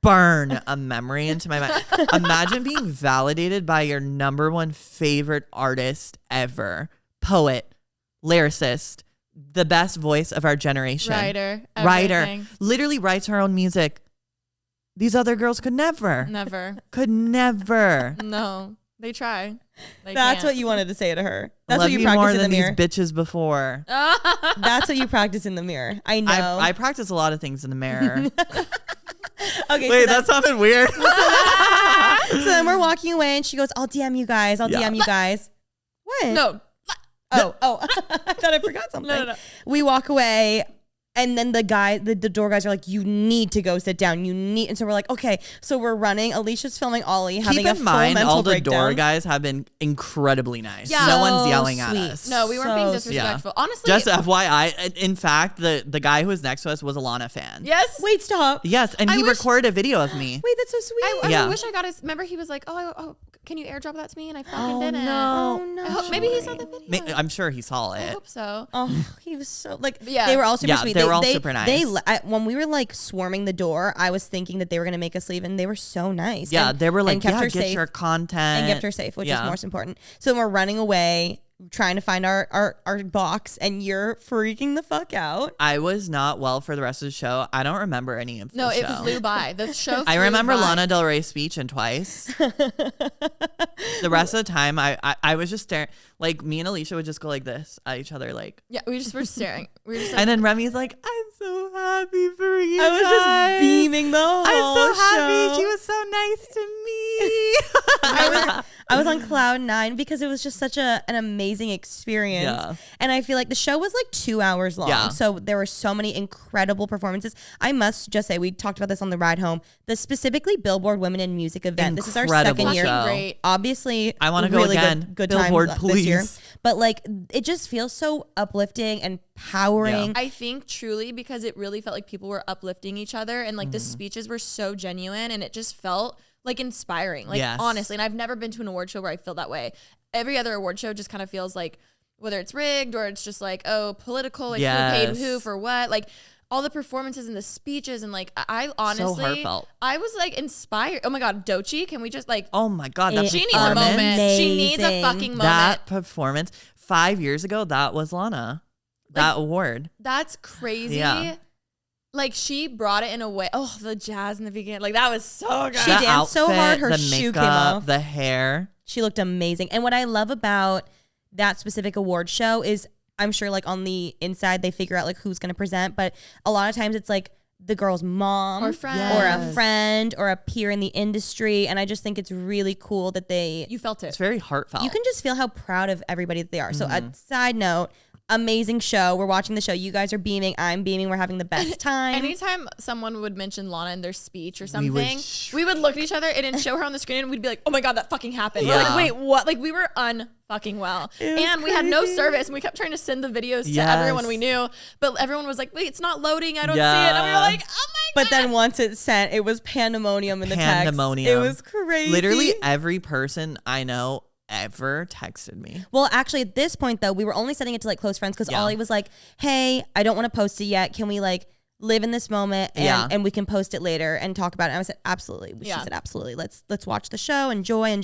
burn a memory into my mind? Imagine being validated by your number one favorite artist ever, poet, lyricist, the best voice of our generation. Writer. Writer. Everything. Literally writes her own music. These other girls could never. Never. Could never. No. They try. They That's can't. what you wanted to say to her. That's Love what you me more practice in the than mirror. these bitches before. That's what you practice in the mirror. I know. I practice a lot of things in the mirror. Okay. Wait, so that sounded weird. so then we're walking away and she goes, I'll DM you guys. I'll Yeah. DM you guys. What? No. Oh. I thought I forgot something. No. We walk away. And then the door guys are like, you need to go sit down. You need. And so we're like, okay. So we're running. Alicia's filming Ollie, having Keep a in full mind, mental all the breakdown. door guys have been incredibly nice. Yeah. No one's So yelling at sweet. us. No, we weren't being So- disrespectful. Honestly. Just FYI, in fact, the guy who was next to us was a Lana fan. yes. Wait, stop. Yes, and I he wish- recorded a video of me. Wait, that's so sweet. I Yeah. wish I got his. Remember, he was like, "Oh, can you airdrop that to me?" And I fucking Oh, didn't. no. Oh, no. I hope, maybe he saw the video. I'm sure he saw I it. hope so. Oh, he was so like. Yeah. They were all super Yeah, sweet. they were all super nice. When we were like swarming the door, I was thinking that they were gonna make us leave, and they were so nice. Yeah, and, they were and like, kept yeah, her get safe, your content. and kept her safe, which is Yeah. most important. So then we're running away, trying to find our box, and you're freaking the fuck out. I was not well for the rest of the show. I don't remember any of No, the it show. flew by. The show. I flew remember by. Lana Del Rey's speech and twice. The rest of the time, I was just staring. Like, me and Alisha would just go like this at each other, like. Yeah, we just were staring. We were just like, And then Remi's like, I'm so happy for you I was guys. just beaming the whole I'm so happy. show. She was so nice to me. I was on cloud 9 because it was just such an amazing experience. Yeah. And I feel like the show was like 2 hours long. Yeah. So there were so many incredible performances. I must just say, we talked about this on the ride home, the specifically Billboard Women in Music event. This is our Incredible second year. show. great. Obviously, I wanna go really again. Good Billboard, times this year. please. But like, it just feels so uplifting and empowering. Yeah. I think truly because it really felt like people were uplifting each other and like the speeches were so genuine and it just felt like inspiring. Like Yes. honestly, and I've never been to an award show where I feel that way. Every other award show just kind of feels like whether it's rigged or it's just like, oh, political, like who paid Yes. who for what. Like all the performances and the speeches and like I honestly, heartfelt. I was like inspired. Oh my God, Doechii, can we just like? Oh my God, that She needs a performance. moment. She needs a Amazing. fucking moment. That performance 5 years ago, that was Lana. That award. That's crazy. Yeah. Like she brought it in a way. Oh, the jazz in the beginning, like that was so good. She danced so hard, her the shoe makeup, came off. the hair. She looked amazing. And what I love about that specific award show is I'm sure like on the inside they figure out like who's going to present, but a lot of times it's like the girl's mom Or friend. or a Yes. friend or a peer in the industry. And I just think it's really cool that You felt it. It's very heartfelt. you can just feel how proud of everybody that they are. So a side note, amazing show. We're watching the show. You guys are beaming. I'm beaming. We're having the best time. Anytime someone would mention Lana in their speech or We something, would we would look at each other and then show her on the screen and we'd be like, oh my God, that fucking happened. We're Yeah. like, wait, what? Like we were unfucking well. And we had no service and we kept trying to send the videos to everyone we knew. But everyone was like, wait, it's not loading. I don't see it. And we were like, oh my God. but then once it's sent, it was pandemonium in the text. Pandemonium. It was crazy. Literally every person I know ever texted me. Well, actually, at this point, though, we were only sending it to like close friends because Yeah. Ollie was like, hey, I don't want to post it yet. Can we like live in this moment and we can post it later and talk about it? And I said, absolutely. She said, absolutely. Let's watch the show. Enjoy.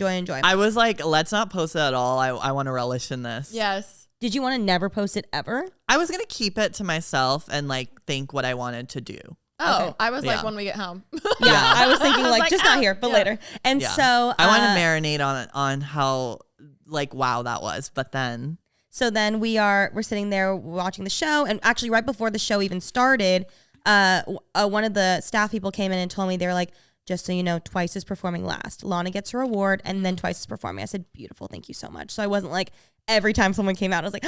I was like, let's not post it at all. I want to relish in this. Yes. Did you want to never post it ever? I was going to keep it to myself and like think what I wanted to do. Oh, Okay. I was like, Yeah. when we get home. Yeah, I was thinking like, like, just not here, but yeah. later. And Yeah. so I want to marinate on how like, wow, that was. But then So then we're sitting there watching the show, and actually right before the show even started, one of the staff people came in and told me, they were like, just so you know, Twice is performing last. Lana gets her award and then Twice is performing. I said, beautiful, thank you so much. So I wasn't like, every time someone came out, I was like,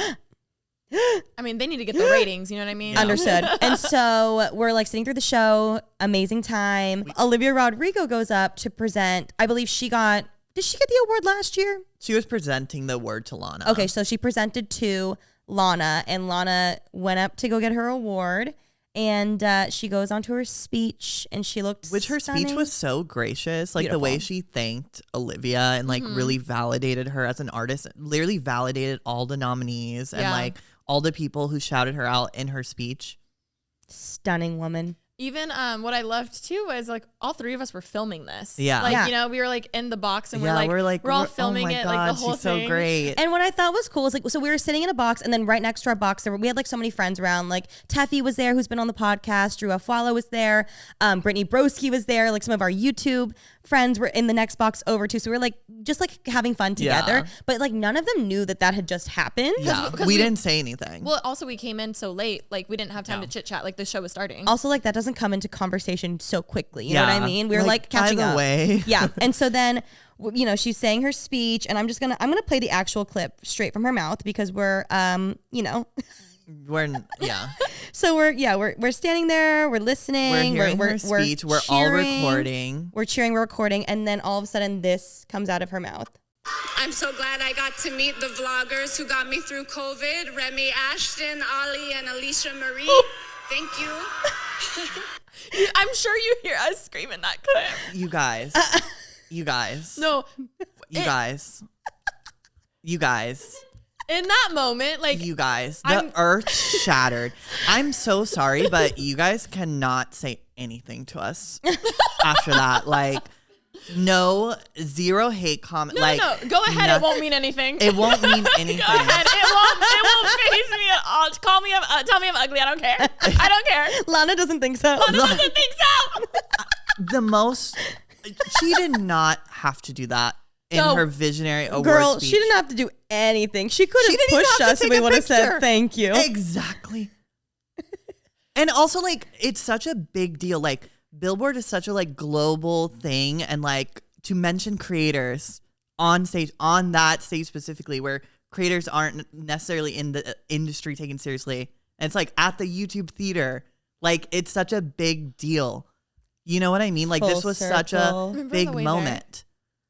I mean, they need to get the ratings. You know what I mean? understood. And so we're like sitting through the show, amazing time. Olivia Rodrigo goes up to present. I believe did she get the award last year? she was presenting the award to Lana. Okay, so she presented to Lana, and Lana went up to go get her award, and she goes on to her speech, and she looked Which her stunning. speech was so gracious. Like the way Beautiful. she thanked Olivia and like really validated her as an artist, literally validated all the nominees and Yeah. like all the people who shouted her out in her speech. Stunning woman. Even what I loved too was like all three of us were filming this. Yeah. Like, Yeah. you know, we were like in the box and Yeah, we're all filming oh my it, God, like the whole she's thing. so great. And what I thought was cool is like, so we were sitting in a box, and then right next to our box, we had like so many friends around. Like Teffy was there, who's been on the podcast. Drew Afualo was there. Brittany Broski was there. Like some of our YouTube friends were in the next box over too. So we were like just like having fun together. Yeah. But like none of them knew that had just happened. Yeah, 'cause we we- didn't say anything. Well, also we came in so late, like we didn't have time to chit chat. Like the show was starting. Also, like that doesn't come into conversation so quickly. You know what I mean? We were like catching by the up. way. Yeah. And so then, you know, she's saying her speech, and I'm gonna play the actual clip straight from her mouth because we're, you know, so we're standing there, we're listening, We're hearing her speech. We're all cheering, recording. We're cheering, we're recording, and then all of a sudden this comes out of her mouth. I'm so glad I got to meet the vloggers who got me through COVID. Remy Ashton, Ali, and Alisha Marie. Thank you. I'm sure you hear us screaming that clip. You guys. You guys. No, You guys. You guys. in that moment, like You guys. The earth shattered. I'm so sorry, but you guys cannot say anything to us after that. Like, no, zero hate comment. no, like, no, go ahead. no- It won't mean anything. It won't mean anything. Go ahead. It won't faze me at all. Call me up. Tell me I'm ugly. I don't care. I don't care. Lana doesn't think so. Lana doesn't think so. The most. She did not have to do that in No. her visionary award Girl, speech. she didn't have to do anything. She could She have didn't even pushed have to us and take we a would have said picture. thank you. Exactly. And also, like, it's such a big deal. Like, Billboard is such a like global thing, and like to mention creators on stage, on that stage specifically, where creators aren't necessarily in the industry taken seriously, and it's like at the YouTube theater, like it's such a big deal. You know what I mean? Like Full this was such circle. a Remember big the way moment.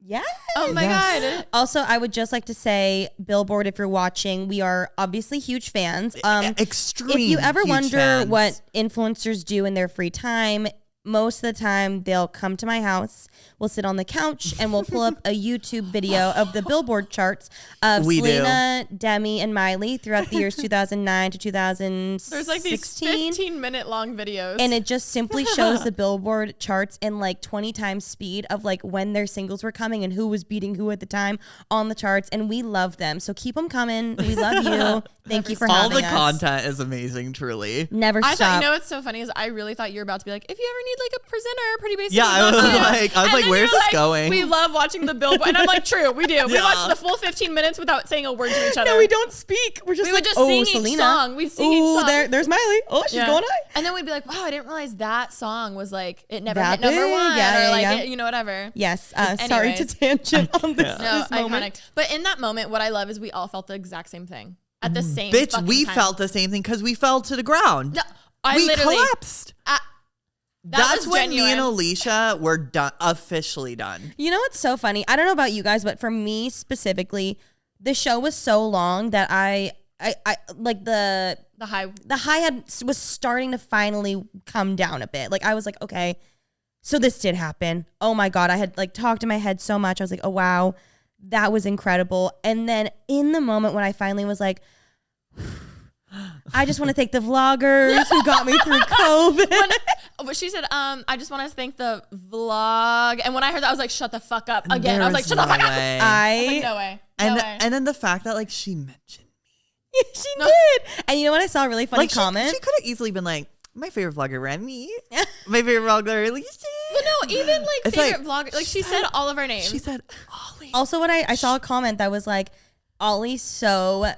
Yeah. Oh my Yes. God. Also, I would just like to say, Billboard, if you're watching, we are obviously huge fans. Extreme. If you ever huge wonder fans. what influencers do in their free time, most of the time they'll come to my house, we'll sit on the couch, and we'll pull up a YouTube video of the Billboard charts of Selena, Demi, and Miley throughout the years 2009 to 2016. There's like these 15-minute long videos. And it just simply shows the Billboard charts in like 20 times speed of like when their singles were coming and who was beating who at the time on the charts. And we love them. So keep them coming. We love you. Thank you for having us. All the content is amazing, truly. Never stop. I thought, you know what's so funny is I really thought you were about to be like, if you ever need like a presenter, pretty basic. Yeah, I was like, where's this going? We love watching the Billboard. And I'm like, true, we do. We watch the full 15 minutes without saying a word to each other. No, we don't speak. We're just would just sing each song. We'd sing each song. There's Miley. Oh, she's going high. And then we'd be like, wow, I didn't realize that song was like, it never hit number one. Yeah, or like, yeah. It, you know, whatever. Yes. Sorry to tangent on this, No, this moment. iconic. But in that moment, what I love is we all felt the exact same thing at the same Bitch, fucking we time. felt the same thing because we fell to the ground. No, I we literally collapsed. That's when me and Alisha were done, officially done. You know what's so funny? I don't know about you guys, but for me specifically, the show was so long that I like the high was starting to finally come down a bit. Like I was like, okay, so this did happen. Oh my God. I had like talked in my head so much. I was like, oh wow, that was incredible. And then in the moment when I finally was like, I just want to thank the vloggers who got me through COVID. But she said, I just want to thank the vlog. And when I heard that, I was like, shut the fuck up again. I was like, shut the fuck up. I was like, no way. And then the fact that like she mentioned me. She did. And you know what? I saw a really funny comment. She could have easily been like, my favorite vlogger, Remy. My favorite vlogger, Alisha. But no, even like it's favorite vlogger. Like she said all of our names. She said Ollie. Also, what I saw a comment that was like, Ollie's so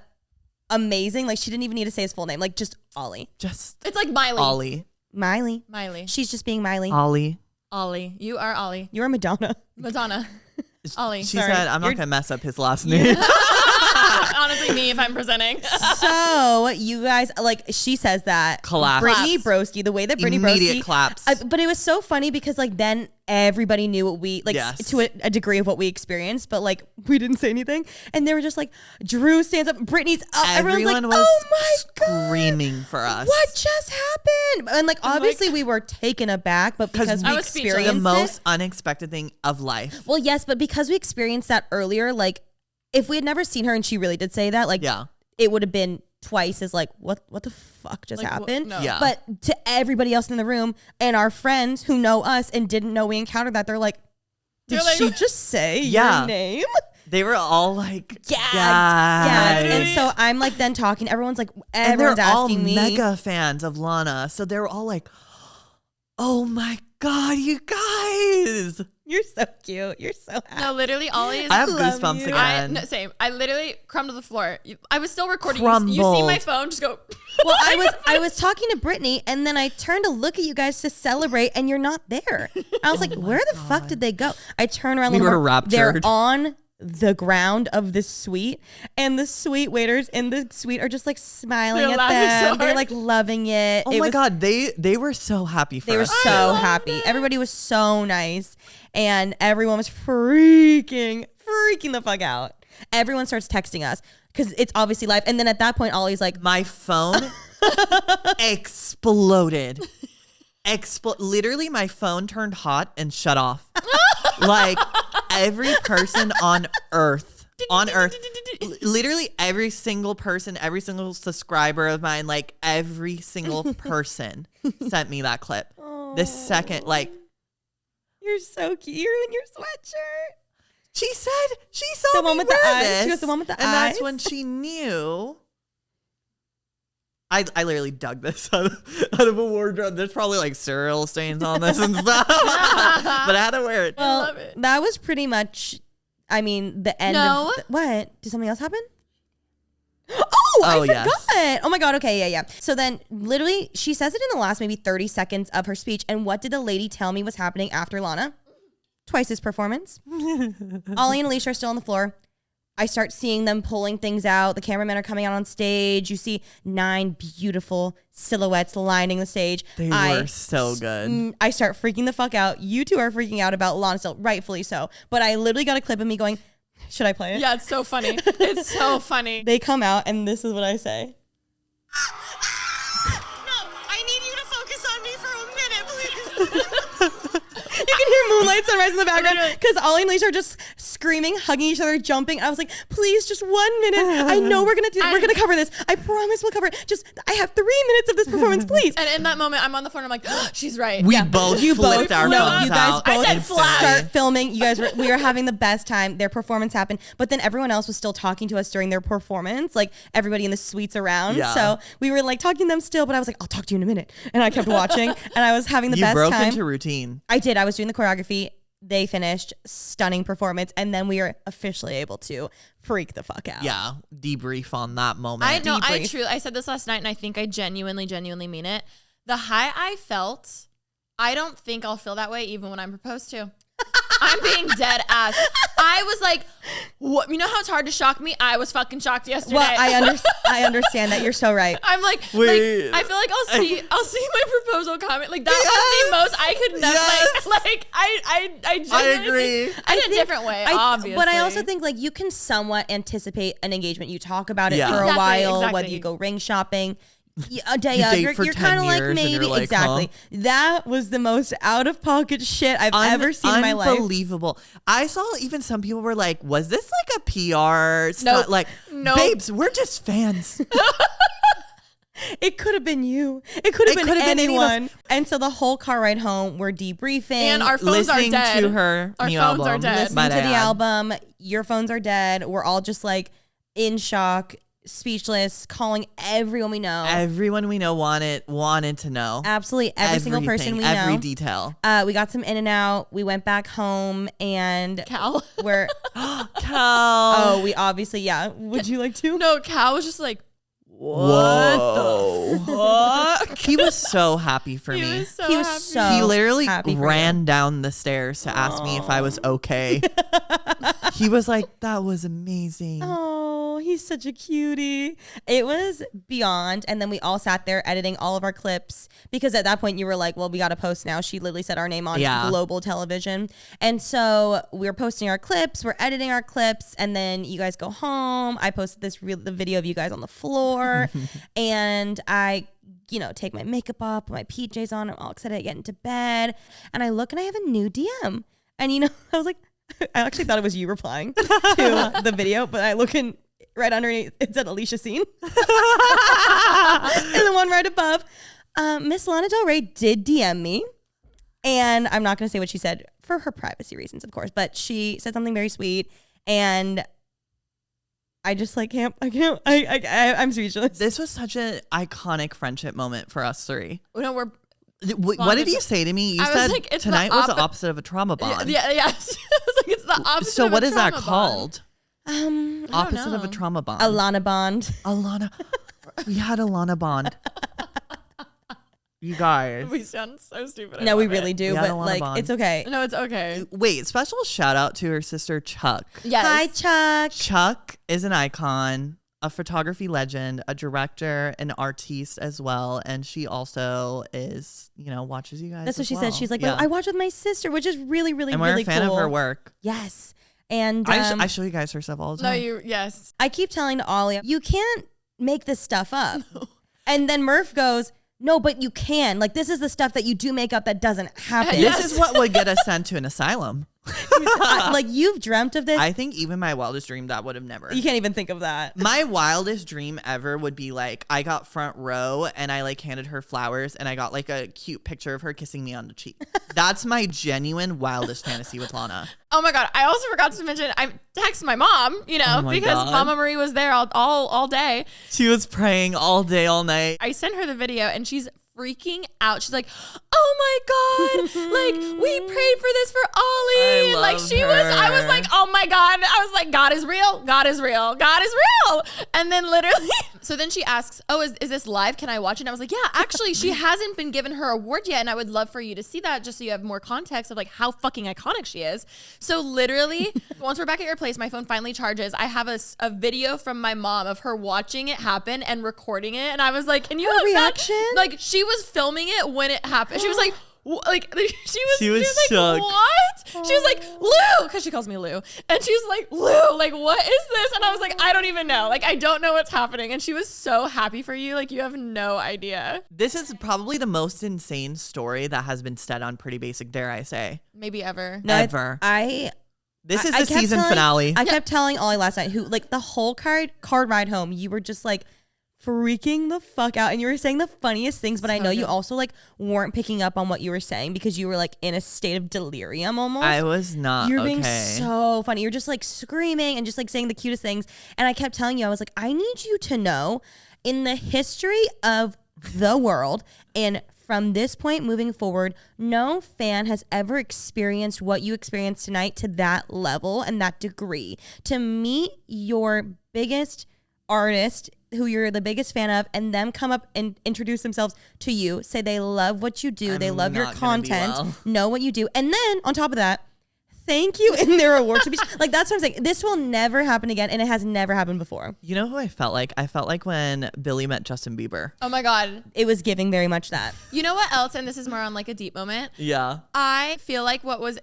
amazing. Like she didn't even need to say his full name. Like just Ollie. It's like Miley. Ollie. Miley. She's just being Miley. Ollie. You are Ollie. You're Madonna. Ollie. She said, I'm not going to mess up his last name. Honestly, me if I'm presenting. So you guys, like she says that. Collapse. Brittany Broski, the way that Brittany Immediate Broski. collapse. But it was so funny because like then everybody knew what we, like to a degree of what we experienced, but like we didn't say anything. And they were just like, Drew stands up, Brittany's up. Everyone like, was oh my God, screaming for us. What just happened? And like obviously we were taken aback, but because we experienced the most unexpected thing of life. Well, yes, but because we experienced that earlier, like if we had never seen her and she really did say that, like it would have been twice as like, what the fuck just happened? No. Yeah. But to everybody else in the room and our friends who know us and didn't know we encountered that, they're like, did she just say your name? They were all like, yeah. And so I'm like then talking, everyone's like, everyone's asking me. Mega fans of Lana. So they were all like, oh my God, you guys. You're so cute. You're so happy. No, literally, Ollie is. I have goosebumps again. Same. I literally crumbled to the floor. I was still recording. Crumbled. You see my phone? Just go. Well, I was talking to Brittany, and then I turned to look at you guys to celebrate, and you're not there. I was like, where the fuck did they go? I turn around. We were raptured. They're on the ground of the suite, and the suite waiters in the suite are just like smiling at them. They're like loving it. Oh my God, they were so happy for us. They were so happy. Everybody was so nice, and everyone was freaking the fuck out. Everyone starts texting us because it's obviously live, and then at that point, Ollie's like, my phone exploded. Literally, my phone turned hot and shut off. Like every person on earth, literally every single person, every single subscriber of mine, like every single person sent me that clip. The second, like, you're so cute. You're in your sweatshirt. She said she saw the one with the eyes. She this, was the one with the eyes. and that's when she knew. I literally dug this out of a wardrobe. There's probably like cereal stains on this and stuff, but I had to wear it. Well, I love it. That was pretty much, I mean, the end of what? Did something else happen? Oh, I forgot. Yes. Oh my God. Okay. Yeah. So then literally she says it in the last maybe 30 seconds of her speech. And what did the lady tell me was happening after Lana? Twice his performance. Ollie and Alisha are still on the floor. I start seeing them pulling things out. The cameramen are coming out on stage. You see 9 beautiful silhouettes lining the stage. They were so good. I start freaking the fuck out. You two are freaking out about Lana still, rightfully so. But I literally got a clip of me going, should I play it? Yeah, it's so funny. It's so funny. They come out and this is what I say. No, I need you to focus on me for a minute, please. can hear Moonlight Sunrise in the background because Ollie and Alisha are just screaming, hugging each other, jumping. I was like, please, just 1 minute. I know we're gonna cover this. I promise we'll cover it. Just, I have 3 minutes of this performance, please. And in that moment, I'm on the phone. I'm like, she's right. We both flipped our phones you guys out. both I said flash. start filming. You guys, we were having the best time. Their performance happened, but then everyone else was still talking to us during their performance, like everybody in the suites around. Yeah. So we were like talking to them still, but I was like, I'll talk to you in a minute. And I kept watching, and I was having the best You broke time. into routine. I did. I was doing the choreography. They finished, stunning performance, and then we were officially able to freak the fuck out. Yeah, debrief on that moment. I know. Debrief. I said this last night, and I think I genuinely mean it. The high I felt, I don't think I'll feel that way even when I'm proposed to. I'm being dead ass. I was like, what? You know how it's hard to shock me? I was fucking shocked yesterday. Well, I understand that. You're so right. I'm like, Wait. I feel like I'll see my proposal comment. Like that was the most I could never like I genuinely agree. think, in a different way, obviously. But I also think like you can somewhat anticipate an engagement. You talk about it Yeah. for a Exactly, while, exactly. weyther you go ring shopping. A day You of, date for you're 10 kind of like years and you're maybe like, exactly. huh? That was the most out of pocket shit I've ever seen in my life. Unbelievable. I saw even some people were like, was this like a PR stunt? Nope. Like, Nope. babes, we're just fans. It could have been you. It could have been could have been any of us. anyone. And so the whole car ride home, we're debriefing. And our phones are Listening dead. to her Our new phones album. are dead. listening to the album. Your phones are dead. We're all just like in shock, speechless, calling everyone we know. Everyone we know wanted to know. Absolutely every single person we know. Every detail. We got some in and out. We went back home and Cal. we're Cal. oh, we obviously, yeah. Would you like to? No, Cal was just like, Whoa. What? He was so happy for he me. was so He was happy. so He literally happy for ran down the stairs to ask me if I was okay. He was like, that was amazing. Oh, he's such a cutie. It was beyond. And then we all sat there editing all of our clips because at that point you were like, well, we got to post now. She literally said our name on global television. And so we're posting our clips, we're editing our clips, and then you guys go home. I posted the video of you guys on the floor and I take my makeup off, put my PJs on. I'm all excited to get into bed. And I look and I have a new DM. And I was like, I actually thought it was you replying to the video, but I look in right underneath, it said Alisha scene. And the one right above, Miss Lana Del Rey did DM me. And I'm not going to say what she said for her privacy reasons, of course, but she said something very sweet. And I just like I'm speechless. This was such an iconic friendship moment for us three. No, we're What did you say to me? You I was said like, it's the tonight was the opposite of a trauma bond. yeah. I was like, it's the opposite. So of what a is that trauma called? bond. Opposite of a know. trauma bond. Alana Bond. Alana. We had Alana bond. You guys. We sound so stupid. No, we really do, We had but Alana like Bond. it's okay. No, it's okay. Wait, special shout out to her sister Chuck. Yes. Hi, Chuck. Chuck is an icon, a photography legend, a director, an artiste as well. And she also is, watches you guys. That's what as she well. said. She's like, yeah. I watch with my sister, which is really, really, And we're really a fan cool. of her work. Yes. And I show you guys her stuff all the No, time. yes. I keep telling Ollie, you can't make this stuff up. And then Murph goes, no, but you can. Like, this is the stuff that you do make up that doesn't happen. This is what would get us sent to an asylum. Like, you've dreamt of this. I think even my wildest dream, that would have never. You can't even think of that. My wildest dream ever would be like, I got front row and I like handed her flowers and I got like a cute picture of her kissing me on the cheek. That's my genuine wildest fantasy with Lana. Oh my God. I also forgot to mention, I texted my mom, Oh my because God. Mama Marie was there all day. She was praying all day, all night. I sent her the video and she's freaking out. She's like, oh my God, like we prayed for this for Ollie. I Like love I was her. like, oh my God. I was like, God is real. God is real. God is real. And then literally, so then she asks, oh, is this live? Can I watch it? And I was like, yeah, actually she hasn't been given her award yet. And I would love for you to see that just so you have more context of like how fucking iconic she is. So literally, once we're back at your place, my phone finally charges. I have a video from my mom of her watching it happen and recording it. And I was like, can you have that? reaction? Like she was filming it when it happened. She was like, she was She was like, shook. what? She was like, Lou, because she calls me Lou. And she was like, Lou, like, what is this? And I was like, I don't even know. Like, I don't know what's happening. And she was so happy for you. Like, you have no idea. This is probably the most insane story that has been said on Pretty Basic, dare I say. Maybe ever. No, Ever. This is I the kept season telling- finale. I kept telling Ollie last night, who like the whole card ride home, you were just like freaking the fuck out, and you were saying the funniest things. But I know you also like weren't picking up on what you were saying because you were like in a state of delirium almost. I was not You're okay. being so funny. You're just like screaming and just like saying the cutest things. And I kept telling you, I was like, I need you to know, in the history of the world and from this point moving forward, no fan has ever experienced what you experienced tonight to that level and that degree. To meet your biggest artist who you're the biggest fan of, and them come up and introduce themselves to you, say they love what you do, they love your not gonna be content, well. know what you do, and then on top of that, thank you in their award speech. Like, that's what I'm saying. This will never happen again, and it has never happened before. You know who I felt like? I felt like when Billy met Justin Bieber. Oh my God. It was giving very much that. You know what else? And this is more on like a deep moment. Yeah. I feel like what was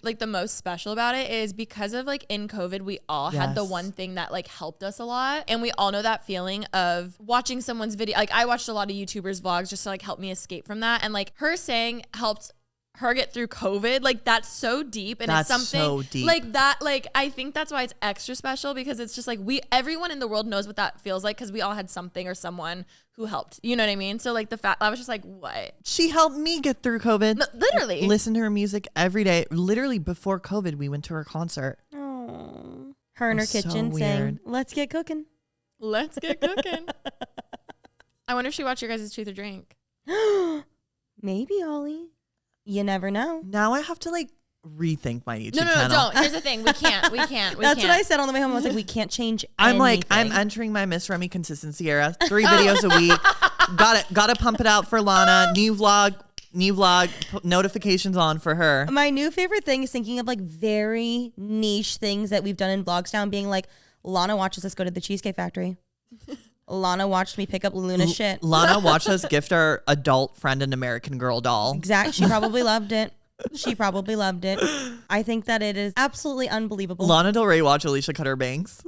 like the most special about it is because of like in COVID, we all had the Yes. one thing that like helped us a lot. And we all know that feeling of watching someone's video. Like I watched a lot of YouTubers vlogs just to like help me escape from that. And like her saying helped her get through COVID, like that's so deep, and That's it's something so deep. like that. Like I think that's why it's extra special, because it's just like everyone in the world knows what that feels like, because we all had something or someone who helped. You know what I mean? So like the fact I was just like, what? She helped me get through COVID. No, literally. Listen to her music every day. Literally before COVID, we went to her concert. Oh, her in her That's so kitchen saying, weird. "Let's get cooking." Let's get cooking. I wonder if she watched your guys' Truth or Drink. Maybe, Ollie. You never know. Now I have to like rethink my YouTube No, channel. don't. Here's the thing. We can't. That's what I said on the way home. I was like, we can't change I'm like, I'm anything. entering my Miss Remy consistency era. 3 videos a week. Gotta pump it out for Lana. New vlog, notifications on for her. My new favorite thing is thinking of like very niche things that we've done in vlogs now, and being like, Lana watches us go to the Cheesecake Factory. Lana watched me pick up Luna's shit. Lana watched us gift our adult friend an American Girl doll. Exactly. She probably loved it. She probably loved it. I think that it is absolutely unbelievable. Lana Del Rey watched Alisha cut her bangs.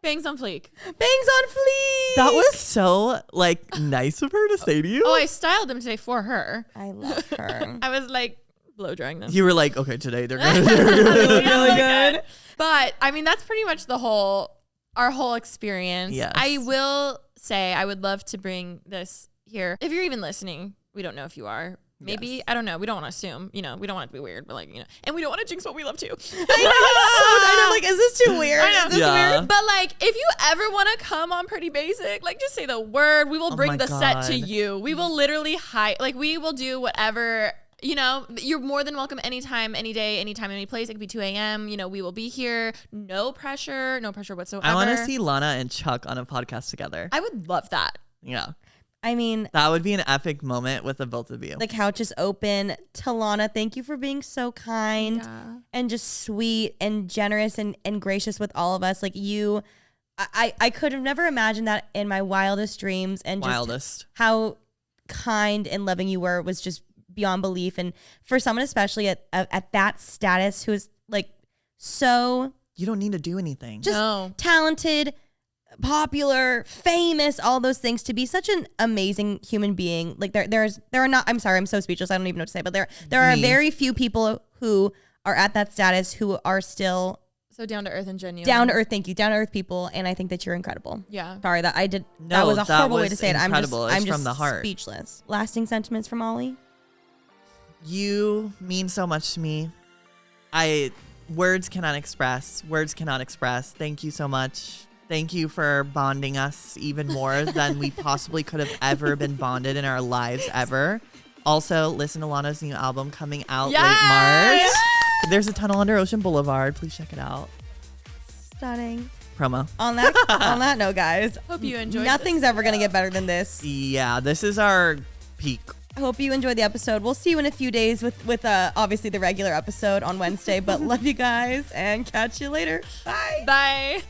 Bangs on fleek. Bangs on fleek. That was so like nice of her to say to you. Oh, I styled them today for her. I love her. I was like blow drying them. You were like, okay, today they're gonna do really good. But I mean, that's pretty much our whole experience. Yes. I will say I would love to bring this here. If you're even listening, we don't know if you are. Maybe, Yes. I don't know. We don't want to assume, we don't want it to be weird, but like, and we don't want to jinx what we love too. I'm like, is this too weird? I know. Is this Yeah. weird? But like, if you ever want to come on Pretty Basic, like just say the word. We will Oh bring my the set to God. you. We will literally we will do whatever. You're more than welcome anytime, any day, anytime, any place. It could be 2 a.m. We will be here. No pressure whatsoever. I want to see Lana and Chuck on a podcast together. I would love that. Yeah, I mean, that would be an epic moment with the both of you. the couch is open. Talana, thank you for being so kind and just sweet and generous and gracious with all of us. Like I could have never imagined that in my wildest dreams, and just Wildest. how kind and loving you were was just beyond belief. And for someone especially at that status, who is like so You don't need to do anything. just No. talented, popular, famous, all those things, to be such an amazing human being. Like there are not, I'm sorry, I'm so speechless, I don't even know what to say, but there are Me. very few people who are at that status who are still So down to earth and genuine. down to earth. Thank you, down to earth people, and I think that you're incredible. Yeah. Sorry that I did. No, that was a that horrible way was to say it. incredible. It's I'm from just the heart. speechless. Lasting sentiments from Ollie. You mean so much to me. Words cannot express. Thank you so much. Thank you for bonding us even more than we possibly could have ever been bonded in our lives ever. Also, listen to Lana's new album coming out late March. There's a tunnel under Ocean Boulevard. Please check it out. Stunning. Promo. On that note, guys, Hope you enjoyed nothing's ever gonna get better than this. Yeah, this is our peak. I hope you enjoyed the episode. We'll see you in a few days with obviously the regular episode on Wednesday. But love you guys and catch you later. Bye. Bye.